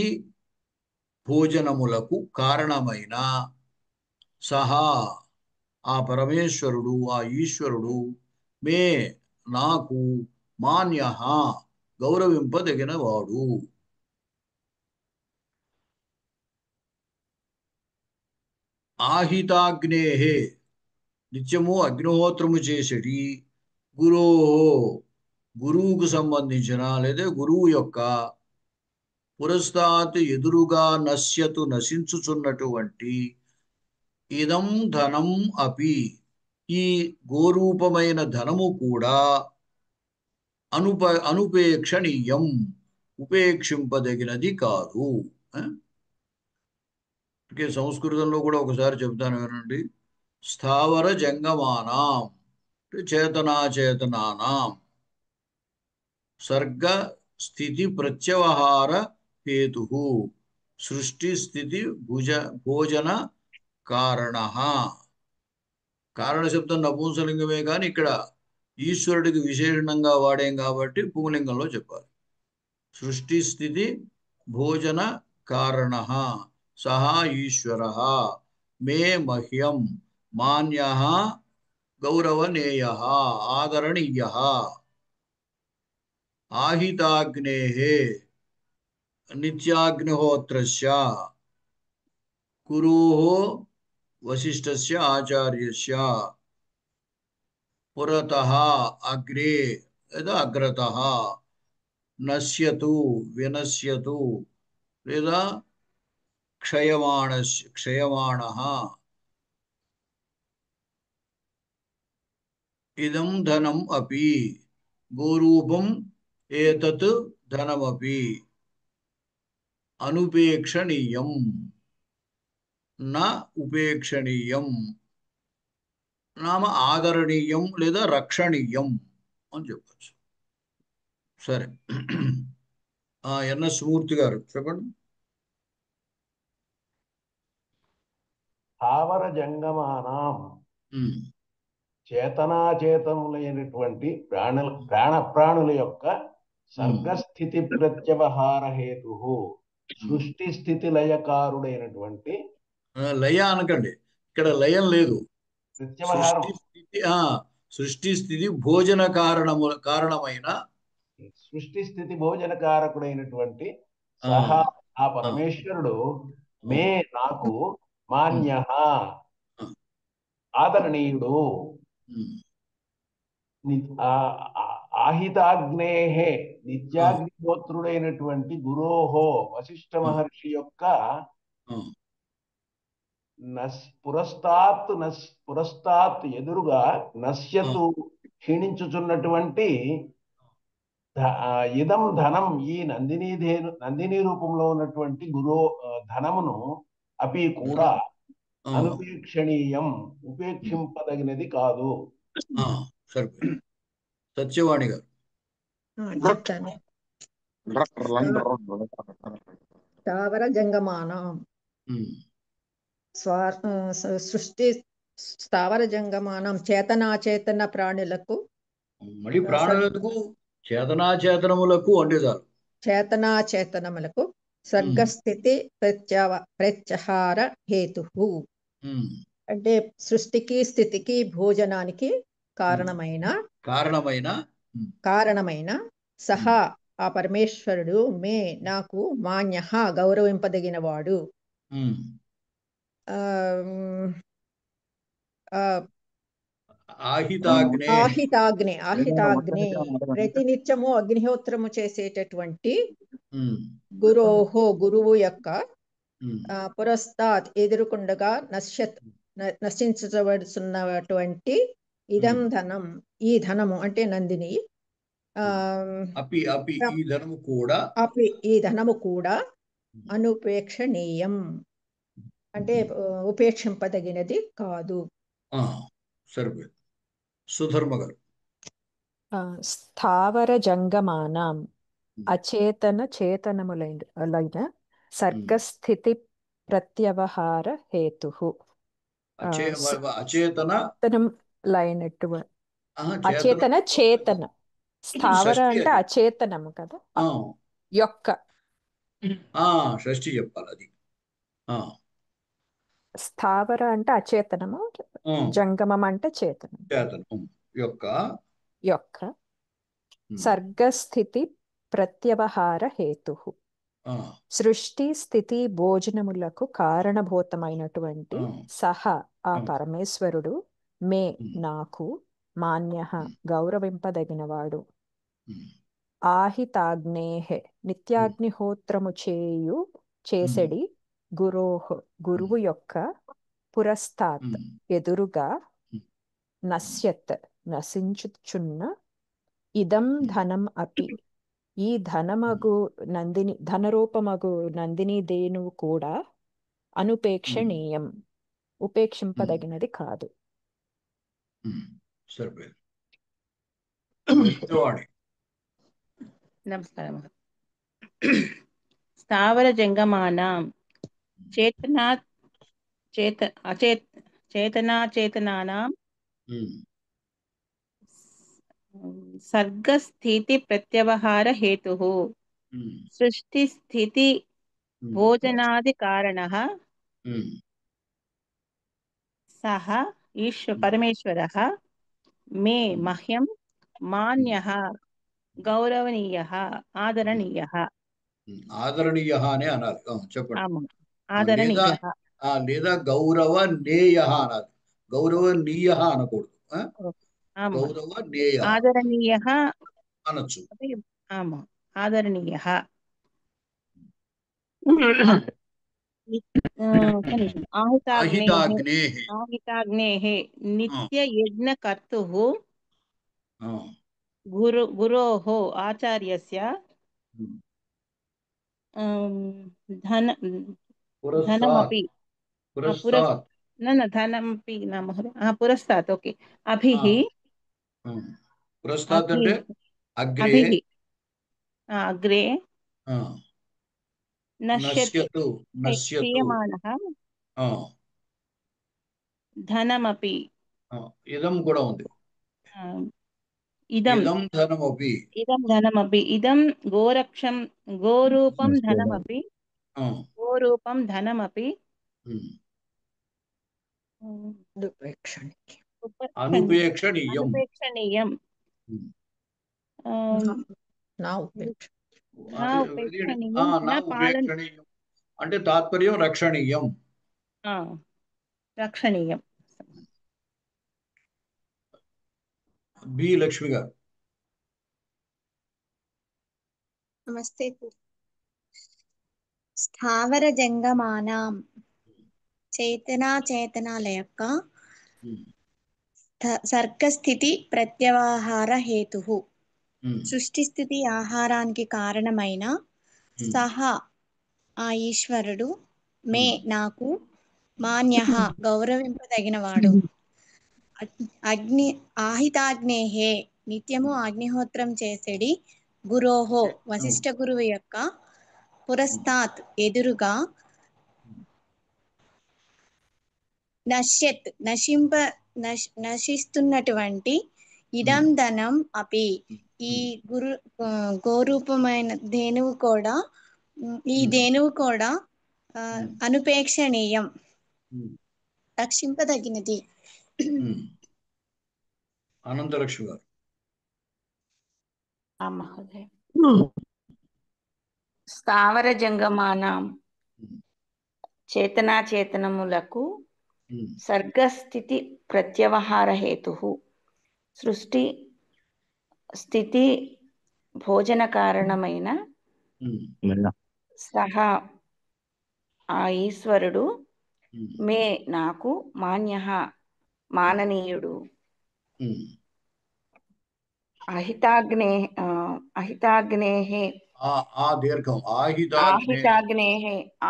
భోజనములకు కారణమైన సహా ఆ పరమేశ్వరుడు ఆ ఈశ్వరుడు మే నాకు మాన్య గౌరవింపదగిన వాడు. ఆహితాగ్నేహే నిత్యము అగ్నిహోత్రము చేసేటి గురువుకు సంబంధించిన లేదా గురువు యొక్క పురస్తాత్ ఎదురుగా నశించుచున్నటువంటి ఇదం ధనం అపి ఈ గోరూపమైన ధనము కూడా అనుపేక్షణీయం ఉపేక్షింపదగినది కాదు. సంస్కృతంలో కూడా ఒకసారి చెప్తాను వినండి. స్థావర జంగమానాం చేతనాచేతనానాం సర్గ స్థితి ప్రత్యవహార హేతు సృష్టి స్థితి భోజన కారణ. కారణ శబ్దం నపుంసలింగమే కానీ ఇక్కడ ఈశ్వరుడికి విశేషణంగా వాడేం కాబట్టి పుంలింగంలో చెప్పాలి. సృష్టి స్థితి భోజన కారణ సహా ఈశ్వర మే మహ్యం మాన్య గౌరవనేయ ఆదరణీయ. ఆహితాగ్నేః నిత్యాగ్నిహోత్రస్య గురోః వశిష్ఠస్య ఆచార్యస్య పురతః అగ్రే లేదా అగ్రతః నశ్యతు వినశ్యతు లేదా క్షయమాణః ఇదం ధనం అపి గోరూపం ఏతత్ ధనమపి అనుపేక్షణీయం న ఉపేక్షణీయం నామ ఆదరణీయం లేదా రక్షణీయం అని చెప్పచ్చు. సరే, ఎన్ఎస్ మూర్తి గారు చెప్పండి. స్థావర జంగమానాం చేతనాచేతములైనటువంటి ప్రాణుల యొక్క సర్గస్థితి ప్రత్యవహార హేతు సృష్టి స్థితి లయకారుడైనటువంటి లయ అనకండి, ఇక్కడ లయం లేదు. ప్రత్యవహారం సృష్టి స్థితి భోజన కారణమైన సృష్టి స్థితి భోజన కారకుడైనటువంటి సహా ఆ పరమేశ్వరుడు మే నాకు మాన్య ఆదరణీయుడు. ఆహితాగ్నేః నిత్యాగ్నిహోత్రుడైనటువంటి గురోహో వశిష్ఠ మహర్షి యొక్క పురస్తాత్ ఎదురుగా నశ్యతు క్షీణించుచున్నటువంటి ఇదం ధనం ఈ నందిని రూపంలో ఉన్నటువంటి ధనమును అపి కూడా అనుపేక్షణీయం ఉపేక్షింపదగినది కాదు. సత్యవాణి గారు చెప్తాను. స్థావర జంగమానాం సృష్టి స్థావర జంగమానం చేతనాచేతన ప్రాణులకు మళ్ళీ ప్రాణులకు చేతనాచేతనములకు అంటే చాలు. చేతనాచేతనములకు సర్గస్థితి ప్రత్యాహార హేతు అంటే సృష్టికి స్థితికి భోజనానికి కారణమైన సహా ఆ పరమేశ్వరుడు మే నాకు మాన్య గౌరవింపదగినవాడు. ఆహితాగ్నే ప్రతినిత్యము అగ్నిహోత్రము చేసేటటువంటి గురువు యొక్క పురస్తాత్ ఎదురుకుండగా నశించవలసినటువంటి ఇదం ధనం ఈ ధనము అంటే నందిని ఈ ధనము కూడా అనుపేక్షణీయం అంటే ఉపేక్షింపదగినది కాదు. సరిపోయింది. సుధర్మ గారు. స్థావర జంగమానం అచేతన చేతనములైన సర్గస్థితి ప్రత్యవహార హేతు అచేతన చేతన స్థావర అంటే అచేతనము కదా యొక్క షష్ఠి చెప్పాలి అది. స్థావర అంటే అచేతనము, జంగమం అంటే చేతనం యొక్క సర్గస్థితి ప్రత్యవహార హేతు సృష్టి స్థితి భోజనములకు కారణభూతమైనటువంటి సహా ఆ పరమేశ్వరుడు మే నాకు మాన్య గౌరవింపదగినవాడు. ఆహితాగ్నేహే నిత్యాగ్నిహోత్రము చేసెడి గురువు యొక్క పురస్తాత్ ఎదురుగా నశ్యత్ నశించుచున్న ఇదం ధనం అపి ఈ ధనరూపమగు నందిని దేనువు కూడా అనుపేక్షణీయం ఉపేక్షింపదగినది కాదు. నమస్కారం. స్థావర జంగమానాం చేతనాచేతనానాం సర్గస్థితి ప్రత్యవహార హేతు సృష్టి స్థితి భోజనాది కారణః సహ పరమేశ్వరః మే మహ్యం మాన్యః గౌరవనీయః ఆదరణీయః. ఆదరణీయః అనే అనాలి. చెప్పండి. ఆదరణీయః లేదా గౌరవనేయః అనాలి. గౌరవనీయః అనకూడదు. గౌరవనేయః ఆదరణీయః అనొచ్చు. ఆదరణీయః. ఆహితాగ్నేః నిత్యయజ్ఞకర్తుః గురోః ఆచార్యస్య ధనమపి ధనమపి పురస్తాత్ ఓకే అభిః పురస్తాత్ అంటే అగ్రే నశ్యతు క్రియమాణః ధనమపి ఇదం కూడా ఉంది. ఇదం ధనమపి ఇదం గోరూపం ధనమపి అనుపేక్షణీయం అంటే తాత్పర్యం రక్షణీయం. బి లక్ష్మి గారు. నమస్తే. స్థావర జంగమానాం చేతనాచేతనాల యొక్క సర్గస్థితి ప్రత్యవహార హేతు సృష్టి స్థితి ఆహారానికి కారణమైన సహా ఆ ఈశ్వరుడు మే నాకు మాన్యః గౌరవింపదగినవాడు. ఆహితాగ్నేహే నిత్యము అగ్నిహోత్రం చేసేడి గురోహో వశిష్ఠ గురువు యొక్క పురస్తాత్ ఎదురుగా నశ్యత్ నశిస్తున్నటువంటి ఇదం ధనం అపి ఈ గోరూపమైన ధేనువు కూడా ఈ ధేనువు కూడా అనుపేక్షణీయం రక్షింపదగినది. అనంతలక్ష్మి గారు. మహోదయ స్థావర జంగమానాం చేతనాచేతనములకు సర్గస్థితి ప్రత్యవహార హేతు సృష్టి స్థితి భోజన కారణమైన సహా ఆ ఈశ్వరుడు మే నాకు మాననీయుడు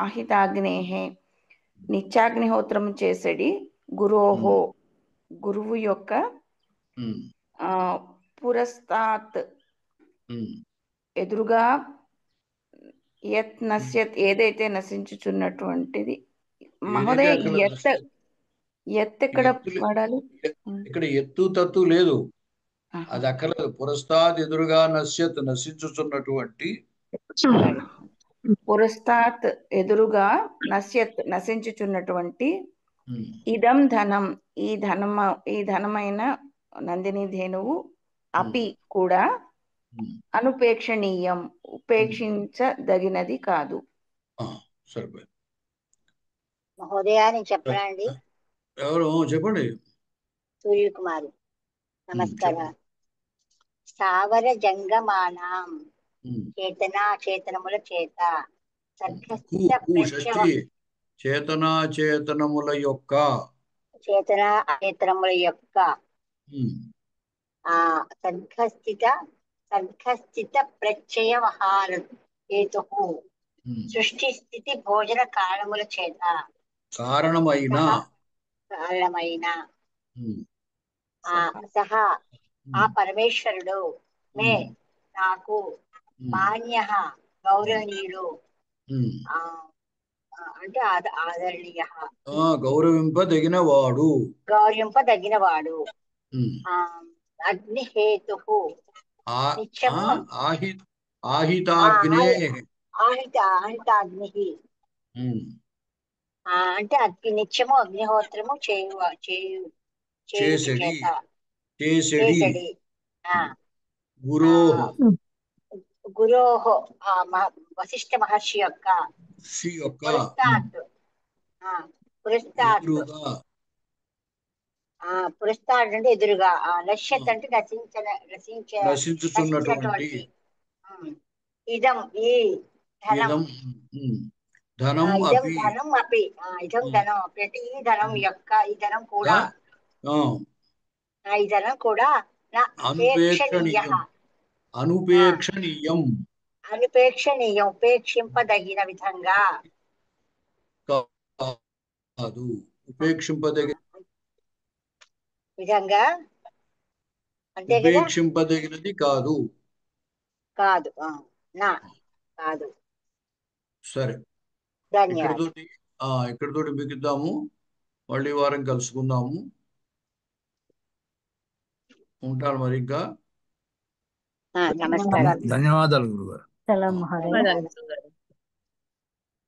అహితాగ్నేహే నిత్యాగ్నిహోత్రము చేసడి గురోహో గురువు యొక్క పురస్తాత్ ఎదురుగా యత్ నశ్యత్ ఏదైతే నశించుచున్నటువంటిది. మహోదయ ఎత్ ఎక్కడ వాడాలి? ఇక్కడ ఎత్తు తత్తు లేదు, అది అక్కర్లేదు. పురస్తాత్ ఎదురుగా నశ్యత్ నశించుచున్నటువంటి, పురస్తాత్ ఎదురుగా నశ్యత్ నశించుచున్నటువంటి ఇదం ధనం ఈ ధనమైన నందిని ధేనువు అపి కూడా అనుపేక్షణీయం ఉపేక్షించదగినది కాదు. సరిపోయింది. మహోదయ నేను చెప్పనండి. ఎవరు చెప్పండి? సూర్యకుమారి. నమస్కారం. స్థావర జంగమానాం చేతనాచేతనముల చేత చేతనాచేతనముల యొక్క చేతనాచేతనముల యొక్క సర్గస్థిత ప్రత్యయవహార హేతు సృష్టి స్థితి భోజన కారణముల చేత కారణమైన సహా ఆ పరమేశ్వరుడు మే నాకు మాన్య గౌరవనీయుడు అంటే ఆదరణీయ గౌరవింపదగినవాడు అగ్నిహేతు ఆహితాగ్ని అంటే నిత్యము అగ్నిహోత్రము చేసడి గురోహో వశిష్ఠ మహర్షి యొక్క పురస్తాత్ అంటే ఎదురుగా, నశ్యత్ అంటే నశించినటువంటి ఇదం ఈ ధనం అపి అంటే ఈ ధనం యొక్క ఈ ధనం కూడా అనుపేక్షణీయం ఉపేక్షింపదగిన విధంగా కాదు, ఉపేక్షింపదగిన విధంగా అంటే ఉపేక్షింపదగినది కాదు. సరే, ఇక్కడితోటి బిగిద్దాము. మళ్ళీ వారం కలుసుకుందాము. ఉంటాను మరి. ఇంకా ధన్యవాదాలు గురుగారు.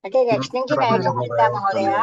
అంటే నెక్స్ట్ నుంచి నైట్ మహోదయ.